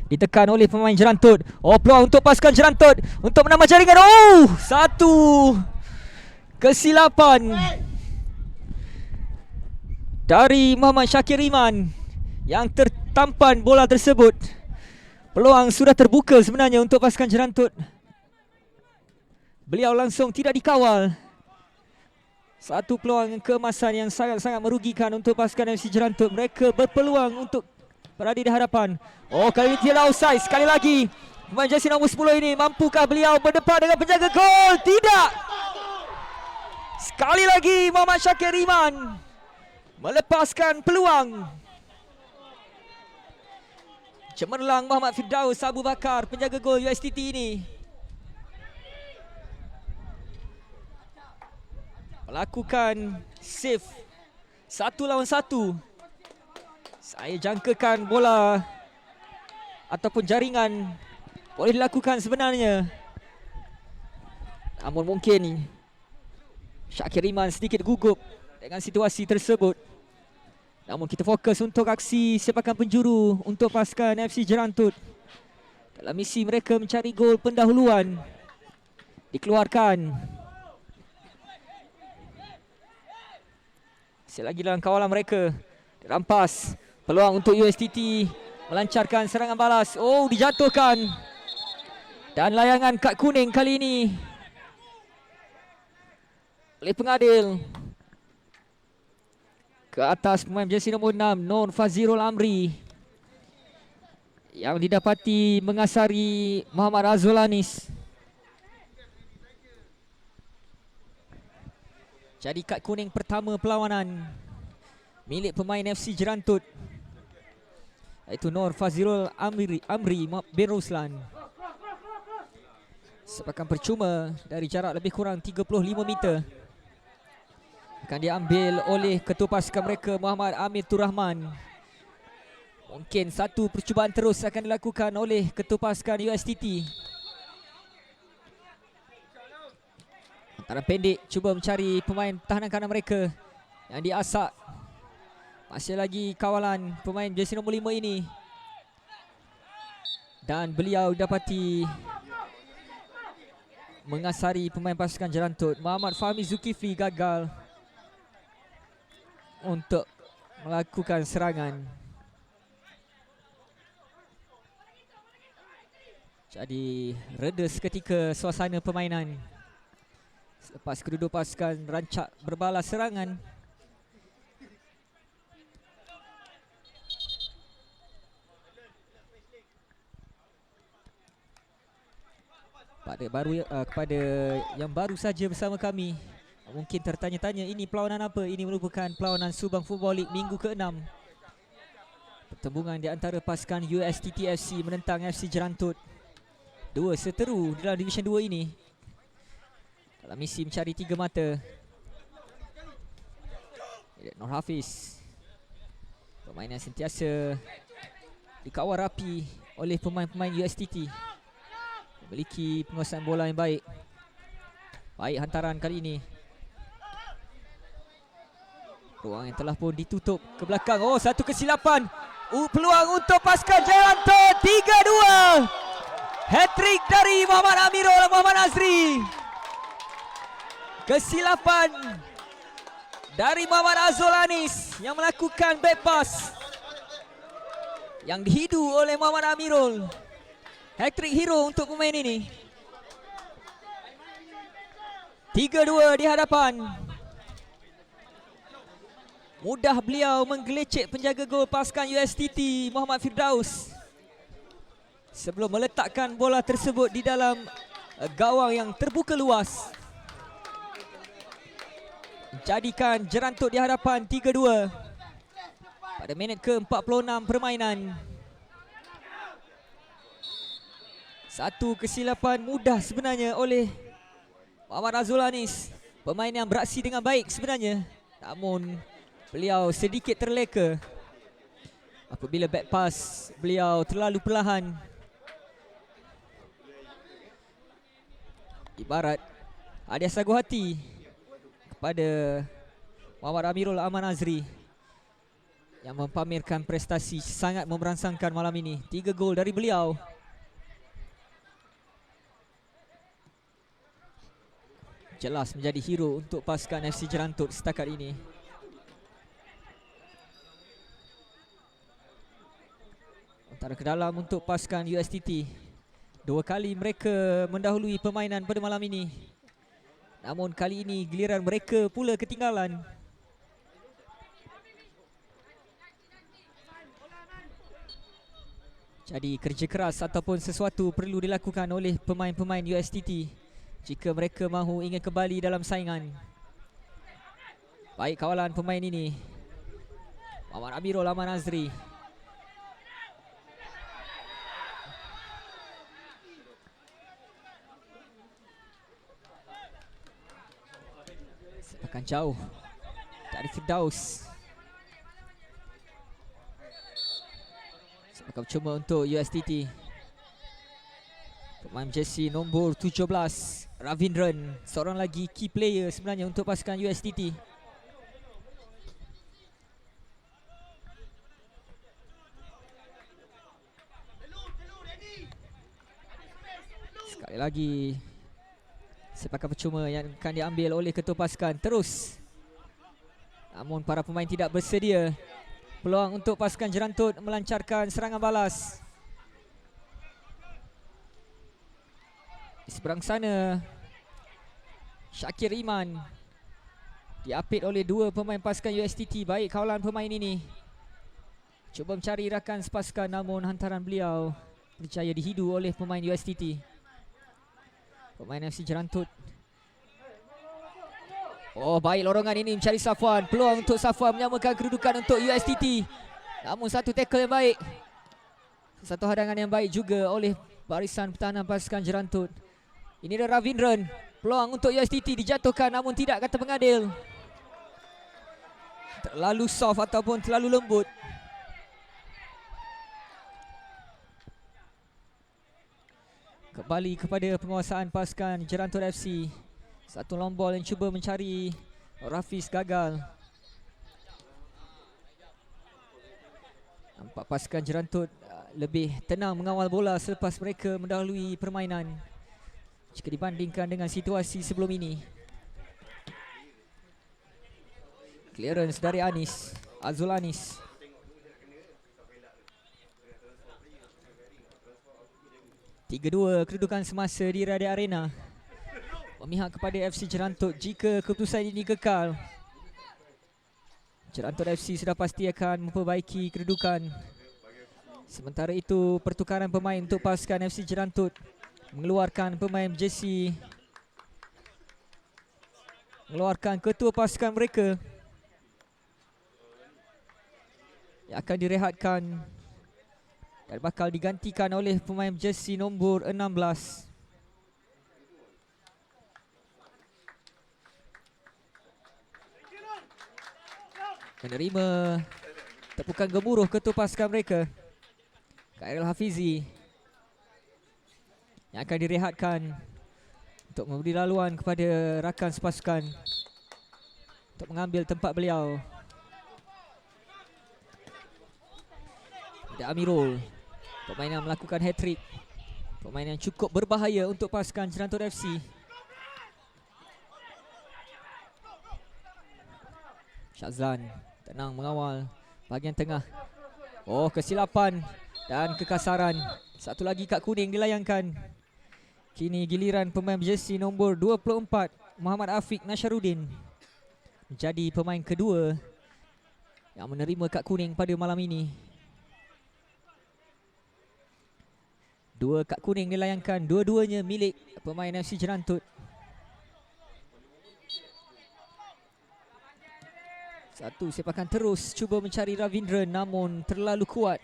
ditekan oleh pemain Jerantut. Oh, peluang untuk pasukan Jerantut untuk menambah jaringan. Oh, satu kesilapan dari Muhammad Syakir Iman yang tertampan bola tersebut. Peluang sudah terbuka sebenarnya untuk pasukan Jerantut. Beliau langsung tidak dikawal. Satu peluang keemasan yang sangat-sangat merugikan untuk pasukan FC Jerantut. Mereka berpeluang untuk berada di hadapan. Oh, kali ini tiada offside. Sekali lagi pemain jersey nombor 10 ini, mampukah beliau berdepan dengan penjaga gol? Tidak. Sekali lagi Muhammad Syakir Iman melepaskan peluang. Cemerlang Muhammad Firdaus Abu Bakar, penjaga gol USTT ini, melakukan save 1-1. Saya jangkakan bola ataupun jaringan boleh dilakukan sebenarnya, namun mungkin Syakir Iman sedikit gugup dengan situasi tersebut. Namun kita fokus untuk aksi sepakan penjuru untuk pasukan FC Jerantut. Dalam misi mereka mencari gol pendahuluan. Dikeluarkan. Selagi dalam kawalan mereka. Dirampas. Peluang untuk USTT melancarkan serangan balas. Oh, dijatuhkan. Dan layangan kad kuning kali ini oleh pengadil ke atas pemain jersey nombor 6 Nur Fazirul Amri yang didapati mengasari Muhammad Azul Anis. Jadi kad kuning pertama perlawanan milik pemain FC Jerantut, iaitu Nur Fazirul Amri bin Ruslan. Sepakan percuma dari jarak lebih kurang 35 meter akan diambil oleh ketua pasukan mereka Muhammad Amir Turrahman. Mungkin satu percubaan terus akan dilakukan oleh ketua pasukan USTT. Antara pendek cuba mencari pemain pertahanan kanan mereka yang diasak. Masih lagi kawalan pemain jersey nombor 5 ini. Dan beliau dapati mengasari pemain pasukan Jerantut. Muhammad Fahmi Zulkifli gagal untuk melakukan serangan. Jadi reda seketika suasana permainan selepas kedua pasukan rancak berbalas serangan. Kepada yang baru saja bersama kami, mungkin tertanya-tanya, ini perlawanan apa? Ini merupakan perlawanan Subang Football League minggu ke-6. Pertembungan di antara pasukan USTT FC menentang FC Jerantut. Dua seteru dalam Division 2 ini dalam misi mencari 3 mata. Nur Hafiz, pemain yang sentiasa dikawal rapi oleh pemain-pemain USTT, memiliki penguasaan bola yang baik. Baik hantaran kali ini. Ruang yang telah pun ditutup ke belakang. Oh, satu kesilapan. Peluang untuk pasukan Jerantut. 3-2. Hat-trick dari Muhammad Amirul dan Muhammad Azri. Kesilapan dari Muhammad Azul Anis yang melakukan back pass yang dihidu oleh Muhammad Amirul. Hat-trick hero untuk pemain ini. 3-2 di hadapan. Mudah beliau menggelecek penjaga gol pasukan USTT Muhammad Firdaus sebelum meletakkan bola tersebut di dalam gawang yang terbuka luas. Jadikan Jerantut di hadapan 3-2 pada minit ke-46 permainan. Satu kesilapan mudah sebenarnya oleh Muhammad Azul Anis, pemain yang beraksi dengan baik sebenarnya, namun beliau sedikit terleka apabila back pass beliau terlalu perlahan. Ibarat hadiah sagu hati kepada Muhammad Amirul Aman Azri yang mempamerkan prestasi sangat memberangsangkan malam ini. 3 gol dari beliau. Jelas menjadi hero untuk pasukan FC Jerantut setakat ini. Antara ke dalam untuk pasukan USTT. 2 kali mereka mendahului permainan pada malam ini. Namun kali ini giliran mereka pula ketinggalan. Jadi kerja keras ataupun sesuatu perlu dilakukan oleh pemain-pemain USTT jika mereka mahu ingin kembali dalam saingan. Baik kawalan pemain ini. Muhammad Amirul Aman Azri. Sepakan jauh dari Firdaus. Sepakan cuma untuk USTT. Pemain jersey nombor 17 Ravindran, seorang lagi key player sebenarnya untuk pasukan USTT. Sekali lagi sepakan percuma yang akan diambil oleh ketua pasukan. Terus, namun para pemain tidak bersedia. Peluang untuk pasukan Jerantut melancarkan serangan balas. Di seberang sana, Syakir Iman diapit oleh dua pemain pasukan USTT. Baik kawalan pemain ini, cuba mencari rakan sepasukan, namun hantaran beliau berjaya dihidu oleh pemain USTT. Pemain FC Jerantut. Oh, baik lorongan ini mencari Safwan. Peluang untuk Safwan menyamakan kedudukan untuk USTT. Namun satu tackle yang baik, satu hadangan yang baik juga oleh barisan pertahanan pasukan Jerantut. Ini adalah Ravindran. Peluang untuk USTT dijatuhkan, namun tidak kata pengadil. Terlalu soft ataupun terlalu lembut. Kembali kepada penguasaan pasukan Jerantut FC. Satu long ball yang cuba mencari Rafiz, gagal. Nampak pasukan Jerantut lebih tenang mengawal bola selepas mereka mendahului permainan jika dibandingkan dengan situasi sebelum ini. Clearance dari Azul Anis. Tiga-dua kedudukan semasa di Radia Arena. Memihak kepada FC Jerantut jika keputusan ini kekal. Jerantut FC sudah pasti akan memperbaiki kedudukan. Sementara itu, pertukaran pemain untuk pasukan FC Jerantut mengeluarkan pemain jersey, mengeluarkan ketua pasukan mereka yang akan direhatkan dan bakal digantikan oleh pemain jersey nombor 16. Menerima tepukan gemuruh ketua pasukan mereka, Khairil Hafizi, yang akan direhatkan untuk memberi laluan kepada rakan sepasukan untuk mengambil tempat beliau. Ada Amirul, pemain yang melakukan hat-trick, pemain yang cukup berbahaya untuk pasukan Jerantut FC. Syazlan tenang mengawal bahagian tengah. Oh, kesilapan dan kekasaran. Satu lagi kad kuning dilayangkan. Kini giliran pemain jersey nombor 24 Muhammad Afiq Nasharuddin menjadi pemain kedua yang menerima kad kuning pada malam ini. Dua kad kuning dilayangkan, dua-duanya milik pemain FC Jerantut. Satu sepakan terus cuba mencari Ravindran, namun terlalu kuat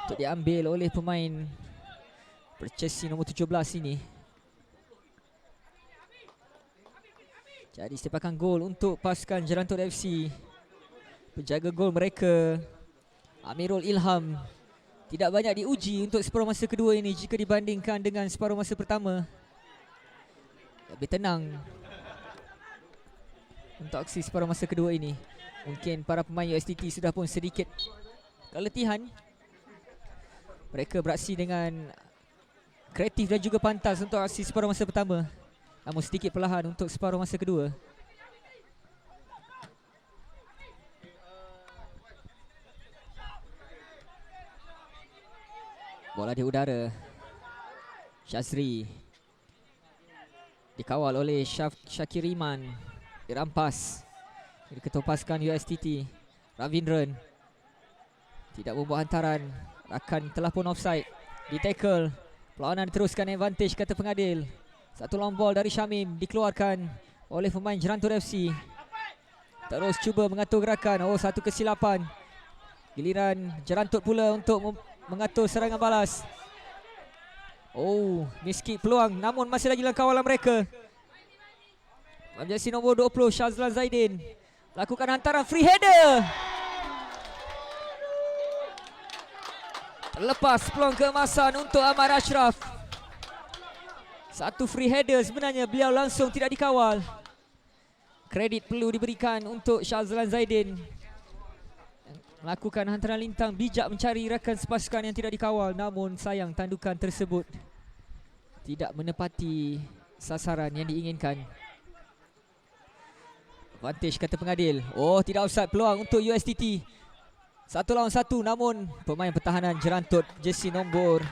untuk diambil oleh pemain berjersey nombor 17 ini. Jadi sepakan gol untuk pasukan Jerantut FC. Penjaga gol mereka, Amirul Ilham, tidak banyak diuji untuk separuh masa kedua ini jika dibandingkan dengan separuh masa pertama. Lebih tenang untuk aksi separuh masa kedua ini. Mungkin para pemain USTT sudah pun sedikit keletihan. Mereka beraksi dengan kreatif dan juga pantas untuk aksi separuh masa pertama, namun sedikit perlahan untuk separuh masa kedua. Bola di udara. Syazri dikawal oleh Syakir Iman. Dirampas dari ketua pasukan USTT. Ravindran tidak membuat hantaran. Rakan telah pun offside. Di tackle. Perlawanan diteruskan, advantage kata pengadil. Satu long ball dari Syamim dikeluarkan oleh pemain Jerantut FC. Terus cuba mengatur gerakan. Oh, satu kesilapan. Giliran Jerantut pula untuk mengatur serangan balas. Oh, miss-kick peluang, namun masih lagi dalam kawalan mereka. Jersey nombor 20 Syazlan Zaidin lakukan hantaran free header. Terlepas peluang keemasan untuk Ahmad Ashraf. Satu free header, sebenarnya beliau langsung tidak dikawal. Kredit perlu diberikan untuk Syazlan Zaidin. Melakukan hantaran lintang bijak mencari rakan sepasukan yang tidak dikawal, namun sayang tandukan tersebut tidak menepati sasaran yang diinginkan. Advantage kata pengadil. Oh, tidak offside, peluang untuk USTT. 1 lawan 1, namun pemain pertahanan Jerantut jersey nombor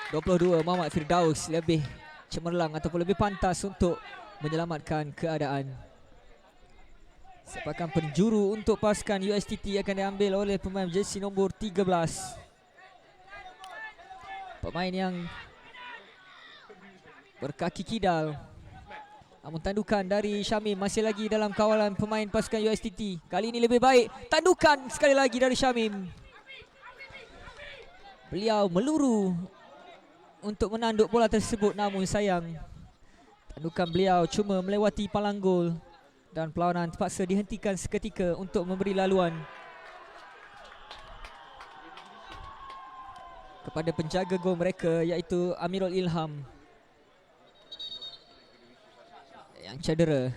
22 Muhammad Firdaus lebih cemerlang ataupun lebih pantas untuk menyelamatkan keadaan. Sepakan penjuru untuk pasukan USTT akan diambil oleh pemain jersey nombor 13. Pemain yang berkaki kidal. Namun tandukan dari Syamim masih lagi dalam kawalan pemain pasukan USTT. Kali ini lebih baik. Tandukan sekali lagi dari Syamim. Beliau meluru untuk menanduk bola tersebut, namun sayang tandukan beliau cuma melewati palang gol dan perlawanan terpaksa dihentikan seketika untuk memberi laluan kepada penjaga gol mereka, iaitu Amirul Ilham yang cedera.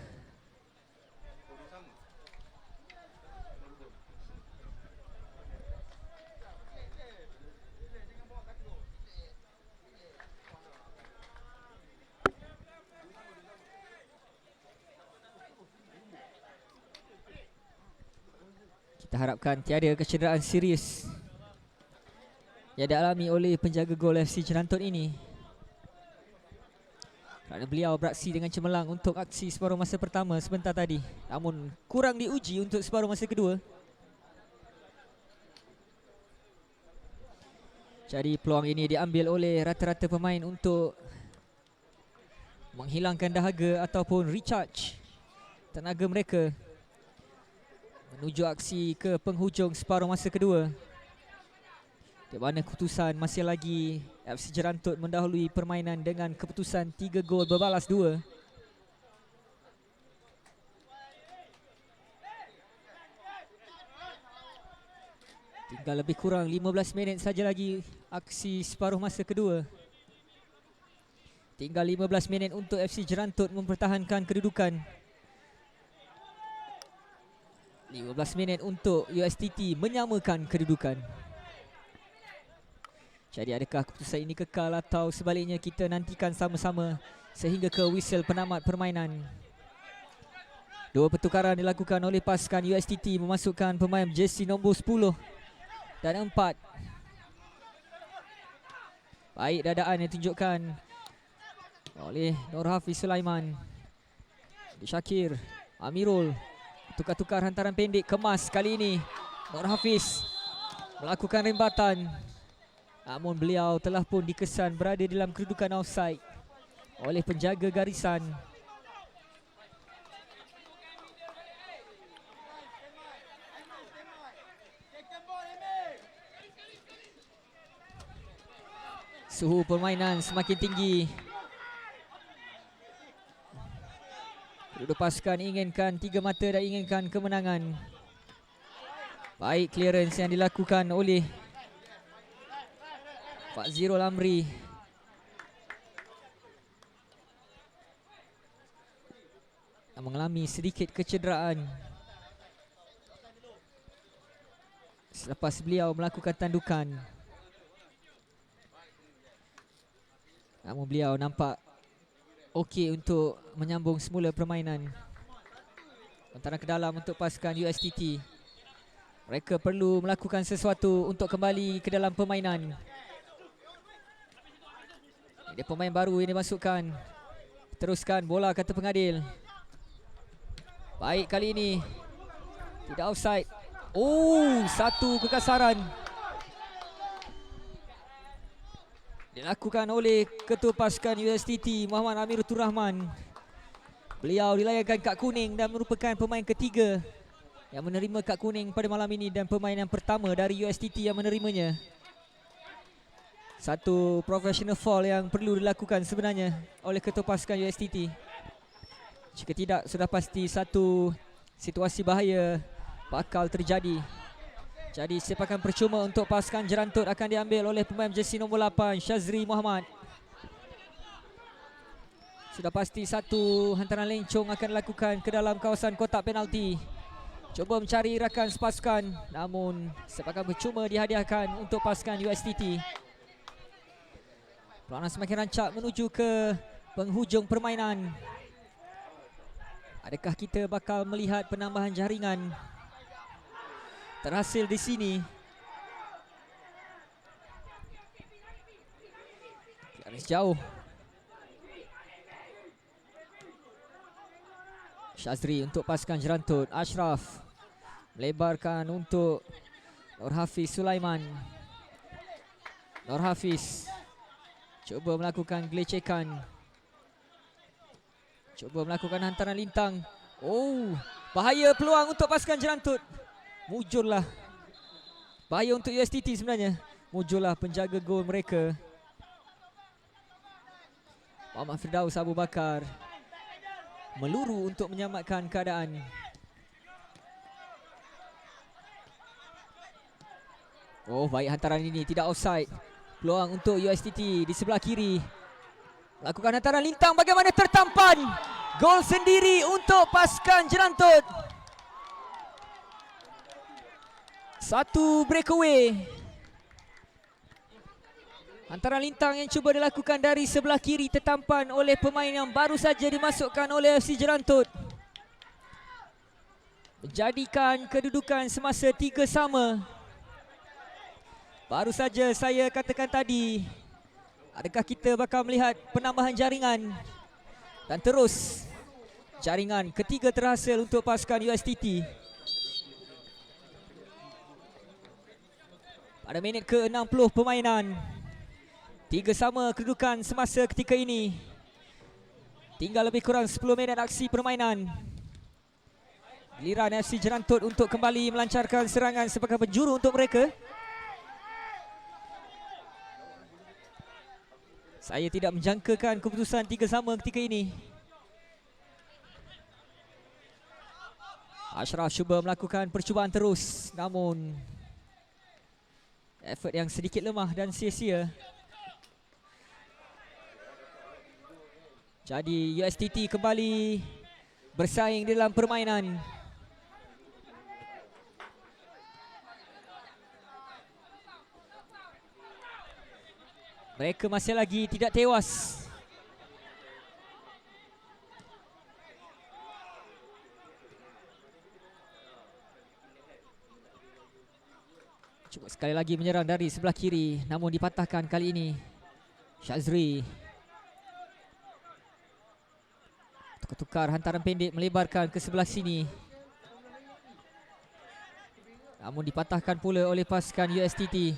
Kita harapkan tiada kecederaan serius yang dialami oleh penjaga gol FC Jerantut ini, kerana beliau beraksi dengan cemerlang untuk aksi separuh masa pertama sebentar tadi, namun kurang diuji untuk separuh masa kedua. Jadi peluang ini diambil oleh rata-rata pemain untuk menghilangkan dahaga ataupun recharge tenaga mereka menuju aksi ke penghujung separuh masa kedua, di mana keputusan masih lagi FC Jerantut mendahului permainan dengan keputusan 3 gol berbalas 2. Tinggal lebih kurang 15 minit saja lagi aksi separuh masa kedua. Tinggal 15 minit untuk FC Jerantut mempertahankan kedudukan. 15 minit untuk USTT menyamakan kedudukan. Jadi adakah keputusan ini kekal atau sebaliknya kita nantikan sama-sama sehingga ke whistle penamat permainan. Dua pertukaran dilakukan oleh pasukan USTT memasukkan pemain jersey nombor 10 dan 4. Baik dadaan yang ditunjukkan oleh Nur Hafiz Sulaiman. Syakir, Amirul, tukar-tukar hantaran pendek, kemas kali ini. Nur Hafiz melakukan rembatan, namun beliau telah pun dikesan berada dalam kedudukan offside oleh penjaga garisan. Suhu permainan semakin tinggi. Kedua pasukan inginkan 3 mata dan inginkan kemenangan. Baik clearance yang dilakukan oleh Pak Zirul Amri. Mengalami sedikit kecederaan selepas beliau melakukan tandukan. Namun beliau nampak okey untuk menyambung semula permainan. Hantaran ke dalam untuk pasukan USTT. Mereka perlu melakukan sesuatu untuk kembali ke dalam permainan. Ada pemain baru yang dimasukkan. Teruskan bola kata pengadil. Baik kali ini. Tidak offside. Oh, satu kekasaran dilakukan oleh ketua pasukan USTT Muhammad Amirul Rahman. Beliau dilayangkan kad kuning dan merupakan pemain ketiga yang menerima kad kuning pada malam ini dan pemain yang pertama dari USTT yang menerimanya. Satu professional foul yang perlu dilakukan sebenarnya oleh ketua pasukan USTT. Jika tidak, sudah pasti satu situasi bahaya bakal terjadi. Jadi sepakan percuma untuk pasukan Jerantut akan diambil oleh pemain jersey nombor 8 Syazri Muhammad. Sudah pasti satu hantaran lencong akan dilakukan ke dalam kawasan kotak penalti. Cuba mencari rakan sepasukan, namun sepakan percuma dihadiahkan untuk pasukan USTT. Perlawanan semakin rancak menuju ke penghujung permainan. Adakah kita bakal melihat penambahan jaringan terhasil di sini? Garis jauh. Syazri untuk pasukan Jerantut. Ashraf melebarkan untuk Nur Hafiz Sulaiman. Nur Hafiz cuba melakukan gelecekan. Cuba melakukan hantaran lintang. Oh, bahaya peluang untuk pasukan Jerantut. Mujurlah. Bahaya untuk USTT sebenarnya. Mujurlah penjaga gol mereka. Muhammad Firdaus Abu Bakar meluru untuk menyelamatkan keadaan. Oh, baik hantaran ini, tidak offside. Peluang untuk USTT di sebelah kiri. Lakukan hantaran lintang, bagaimana tertampan. Gol sendiri untuk pasukan Jerantut. Satu breakaway. Hantaran lintang yang cuba dilakukan dari sebelah kiri tertampan oleh pemain yang baru saja dimasukkan oleh FC Jerantut. Menjadikan kedudukan semasa 3 sama. Baru saja saya katakan tadi, adakah kita bakal melihat penambahan jaringan? Dan terus jaringan ketiga terhasil untuk pasukan USTT. Pada minit ke-60 permainan, 3 sama kedudukan semasa ketika ini. Tinggal lebih kurang 10 minit aksi permainan. Giliran FC Jerantut untuk kembali melancarkan serangan sebagai penjuru untuk mereka. Saya tidak menjangkakan keputusan 3 sama ketika ini. Ashraf cuba melakukan percubaan terus, namun effort yang sedikit lemah dan sia-sia. Jadi USTT kembali bersaing dalam permainan. Mereka masih lagi tidak tewas. Cuba sekali lagi menyerang dari sebelah kiri, namun dipatahkan kali ini. Syazri tukar hantaran pendek melebarkan ke sebelah sini, namun dipatahkan pula oleh pasukan USTT.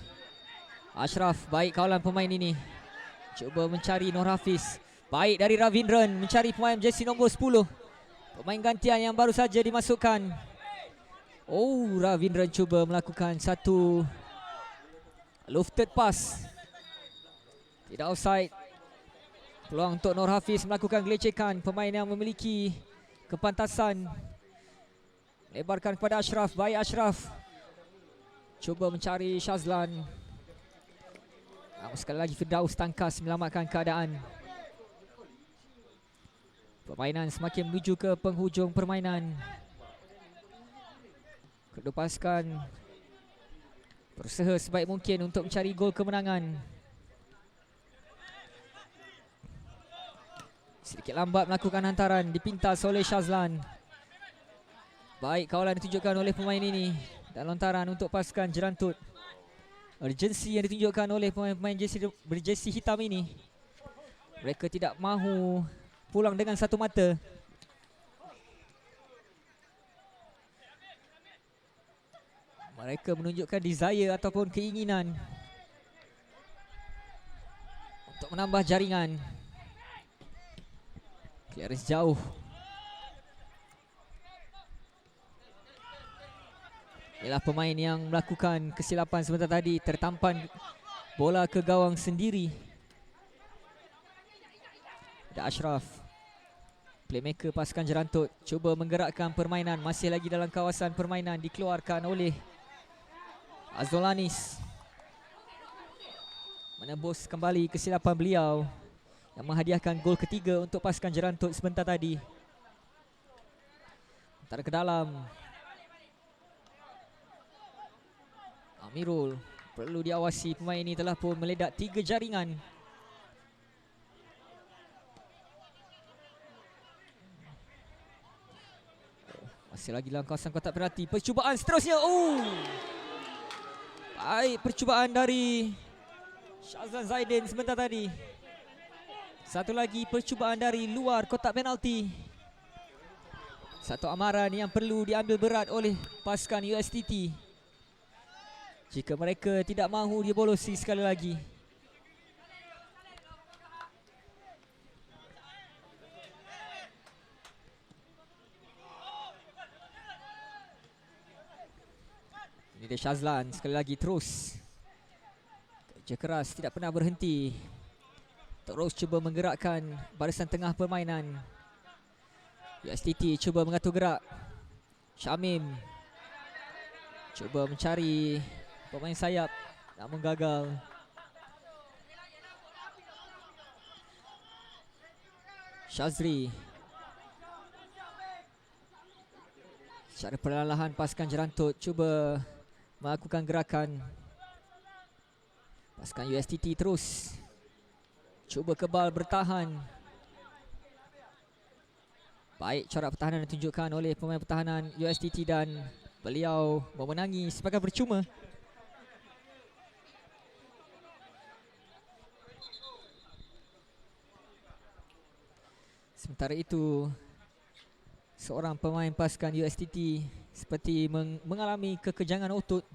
Ashraf, baik kawalan pemain ini. Cuba mencari Nur Hafiz. Baik dari Ravindran mencari pemain jersey nombor 10. Pemain gantian yang baru saja dimasukkan. Oh, Ravindran cuba melakukan satu lofted pass. Tidak offside. Peluang untuk Nur Hafiz melakukan gelecekan. Pemain yang memiliki kepantasan. Lebarkan kepada Ashraf. Baik Ashraf. Cuba mencari Shazlan. Sekali lagi Firdaus tangkas menyelamatkan keadaan. Permainan semakin menuju ke penghujung permainan. Kedua pasukan berusaha sebaik mungkin untuk mencari gol kemenangan. Sedikit lambat melakukan hantaran, dipintas oleh Shazlan. Baik kawalan ditunjukkan oleh pemain ini. Dan lontaran untuk pasukan Jerantut. Urgensi yang ditunjukkan oleh pemain-pemain berjersey hitam ini. Mereka tidak mahu pulang dengan satu mata. Mereka menunjukkan desire ataupun keinginan untuk menambah jaringan. Clearance jauh. Ialah pemain yang melakukan kesilapan sebentar tadi, tertampan bola ke gawang sendiri. Ada Ashraf, playmaker pasukan Jerantut, cuba menggerakkan permainan. Masih lagi dalam kawasan permainan, dikeluarkan oleh Azolanis. Menembus kembali kesilapan beliau yang menghadiahkan gol ketiga untuk pasukan Jerantut sebentar tadi. Antara ke dalam. Amirul perlu diawasi, pemain ini telah pun meledak 3 jaringan. Masih lagi dalam kawasan kotak penalti. Percubaan seterusnya. Baik percubaan dari Shazlan Zaidin sebentar tadi. Satu lagi percubaan dari luar kotak penalti. Satu amaran yang perlu diambil berat oleh pasukan USTT. Jika mereka tidak mahu dibolosi sekali lagi. Ini dia Shazlan sekali lagi terus. Kerja keras tidak pernah berhenti. Terus cuba menggerakkan barisan tengah permainan. USTT cuba mengatur gerak. Syamim cuba mencari pemain sayap, namun gagal. Shazri. Secara perlahan-lahan pasukan Jerantut cuba melakukan gerakan. Pasukan USTT terus cuba kebal bertahan. Baik corak pertahanan ditunjukkan oleh pemain pertahanan USTT dan beliau memenangi sebagai percuma. Sementara itu, seorang pemain pasukan USTT seperti mengalami kekejangan otot.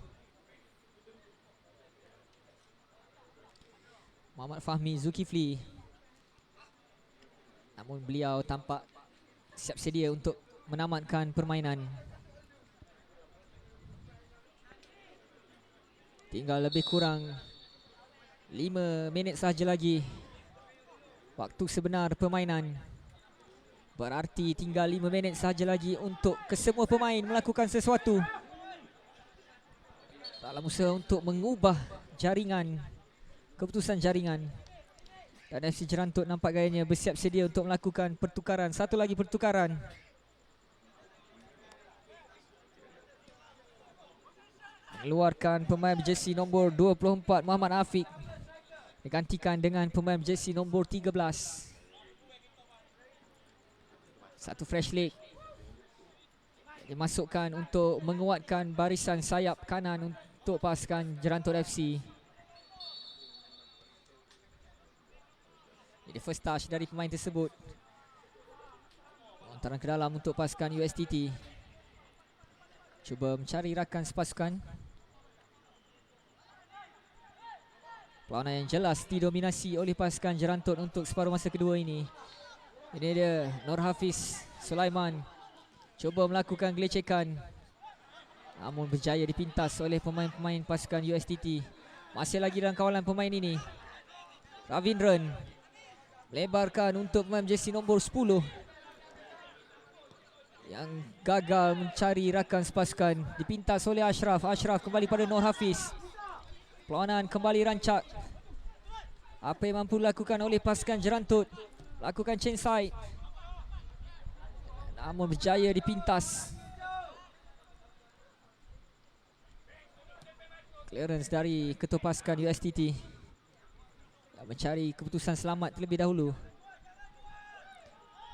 Muhammad Fahmi Zulkifli. Namun beliau tampak siap sedia untuk menamatkan permainan. Tinggal lebih kurang 5 minit sahaja lagi waktu sebenar permainan. Berarti tinggal 5 minit sahaja lagi untuk kesemua pemain melakukan sesuatu dalam usaha untuk mengubah jaringan, keputusan jaringan. Dan FC Jerantut nampak gayanya bersiap sedia untuk melakukan pertukaran. Satu lagi pertukaran. Mengeluarkan pemain jersey nombor 24 Muhammad Afiq, digantikan dengan pemain jersey nombor 13. Satu fresh leg dimasukkan untuk menguatkan barisan sayap kanan untuk pasukan Jerantut FC. Jadi first touch dari pemain tersebut. Lontaran ke dalam untuk pasukan USTT. Cuba mencari rakan sepasukan. Perlawanan yang jelas didominasi oleh pasukan Jerantut untuk separuh masa kedua ini. Ini dia Nur Hafiz Sulaiman. Cuba melakukan gelecekan, namun berjaya dipintas oleh pemain-pemain pasukan USTT. Masih lagi dalam kawalan pemain ini. Ravindran melebarkan untuk pemain jersey nombor 10 yang gagal mencari rakan sepasukan. Dipintas oleh Ashraf. Ashraf kembali pada Nur Hafiz. Perlawanan kembali rancak. Apa yang mampu dilakukan oleh pasukan Jerantut? Lakukan chain side, namun berjaya dipintas. Clearance dari ketua pasukan USTT yang mencari keputusan selamat terlebih dahulu.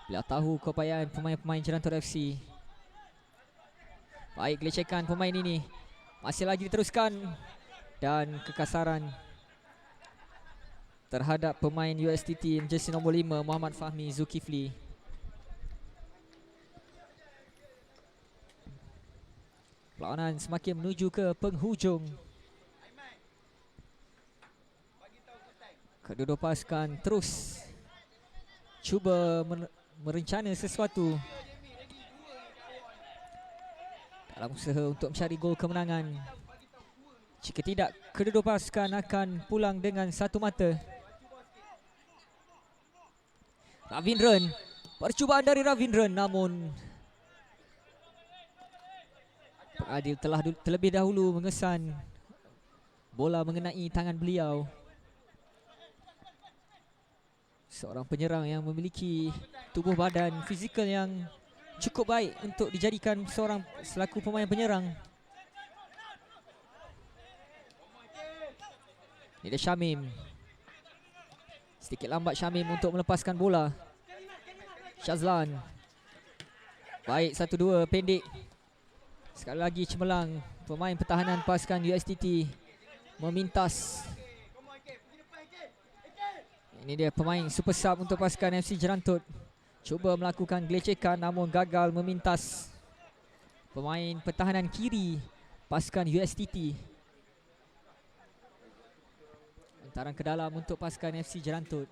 Beliau tahu keupayaan pemain-pemain Jerantut FC. Baik gelecekan pemain ini masih lagi diteruskan, dan kekasaran terhadap pemain USTT jersey nombor 5 Muhammad Fahmi Zulkifli. Perlawanan semakin menuju ke penghujung. Kedua-dua pasukan terus cuba merencana sesuatu dalam usaha untuk mencari gol kemenangan. Jika tidak, kedua-dua pasukan akan pulang dengan satu mata. Ravindran, percubaan dari Ravindran, namun pengadil telah terlebih dahulu mengesan bola mengenai tangan beliau. Seorang penyerang yang memiliki tubuh badan fizikal yang cukup baik untuk dijadikan seorang selaku pemain penyerang. Ini dia Syamim. Sedikit lambat Syamim untuk melepaskan bola. Shazlan Baik, 1-2 pendek. Sekali lagi cemerlang pemain pertahanan pasukan USTT memintas. Ini dia pemain super sub untuk pasukan FC Jerantut. Cuba melakukan gelecekan namun gagal memintas pemain pertahanan kiri pasukan USTT. Hantaran ke dalam untuk pasukan FC Jerantut.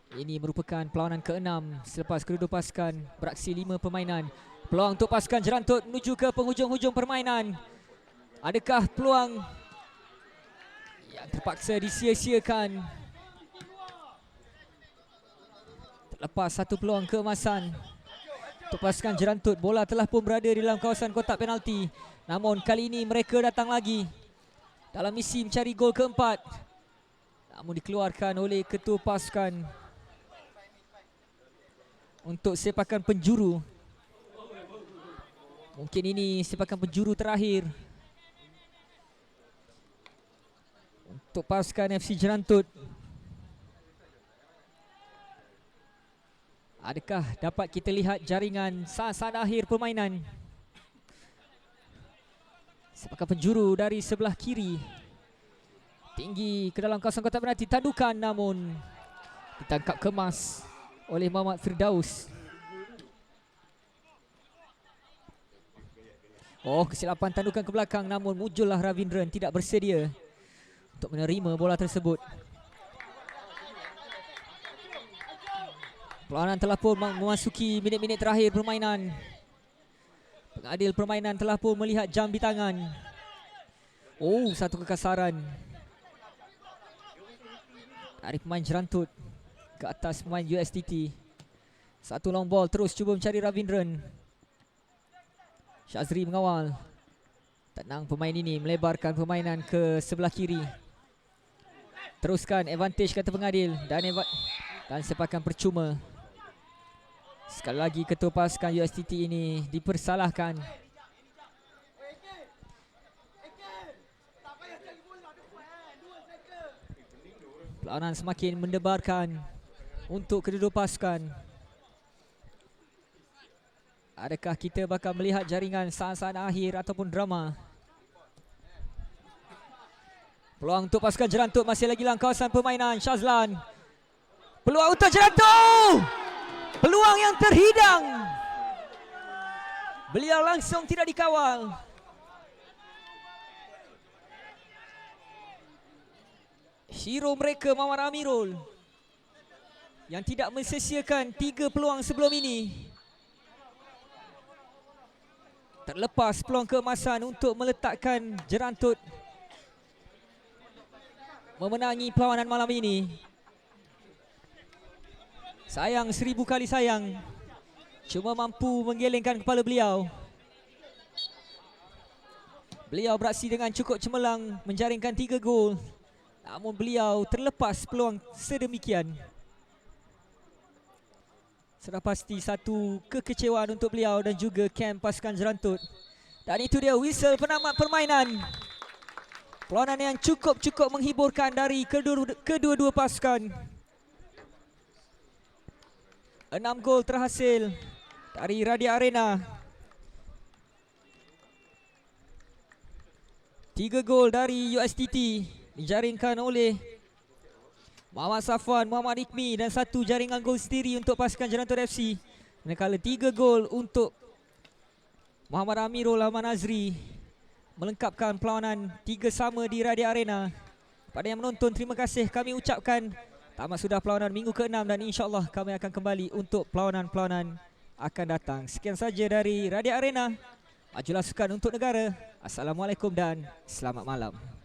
Ini merupakan perlawanan ke-6 selepas kedua pasukan beraksi 5 permainan. Peluang untuk pasukan Jerantut menuju ke penghujung-hujung permainan. Adakah peluang yang terpaksa disia-siakan? Terlepas satu peluang keemasan untuk pasukan Jerantut. Bola telah pun berada di dalam kawasan kotak penalti. Namun kali ini mereka datang lagi dalam misi mencari gol keempat. Namun dikeluarkan oleh ketua pasukan untuk sepakan penjuru. Mungkin ini sepakan penjuru terakhir untuk pasukan FC Jerantut. Adakah dapat kita lihat jaringan saat-saat akhir permainan? Sepakan penjuru dari sebelah kiri. Tinggi ke dalam kawasan kotak penalti. Tandukan namun ditangkap kemas oleh Muhammad Firdaus. Oh, kesilapan tandukan ke belakang namun muncullah Ravindran tidak bersedia untuk menerima bola tersebut. Perlawanan telah pun memasuki minit-minit terakhir permainan. Pengadil permainan telah pun melihat jam di tangan. Oh, satu kekasaran dari pemain Jerantut ke atas pemain USTT. Satu long ball terus cuba mencari Ravindran. Syazri mengawal. Tenang pemain ini melebarkan permainan ke sebelah kiri. Teruskan advantage kata pengadil dan sepakan percuma. Sekali lagi ketua pasukan USTT ini dipersalahkan. Perlawanan semakin mendebarkan untuk kedua pasukan. Adakah kita bakal melihat jaringan saat-saat akhir ataupun drama? Peluang untuk pasukan Jerantut masih lagi dalam kawasan permainan. Shazlan. Peluang untuk Jerantut. Peluang yang terhidang. Beliau langsung tidak dikawal. Hero mereka Muhammad Amirul yang tidak mensia-siakan 3 peluang sebelum ini. Terlepas peluang keemasan untuk meletakkan Jerantut memenangi perlawanan malam ini. Sayang 1000 kali sayang. Cuma mampu menggelengkan kepala beliau. Beliau beraksi dengan cukup cemerlang menjaringkan 3 gol. Namun beliau terlepas peluang sedemikian. Sudah pasti satu kekecewaan untuk beliau dan juga kamp pasukan Jerantut. Dan itu dia whistle penamat permainan. Perlawanan yang cukup menghiburkan dari kedua-dua pasukan. 6 gol terhasil dari Radia Arena. 3 gol dari USTT dijaringkan oleh Muhammad Safwan, Muhammad Ikmi dan 1 jaringan gol sendiri untuk pasukan Jerantut FC. Manakala 3 gol untuk Muhammad Amirul Ahmad Nazri melengkapkan perlawanan 3 sama di Radia Arena. Pada yang menonton, terima kasih kami ucapkan. Tamat sudah perlawanan minggu ke-6 dan insyaAllah kami akan kembali untuk perlawanan-perlawanan akan datang. Sekian saja dari Radia Arena. Majulah sukan untuk negara. Assalamualaikum dan selamat malam.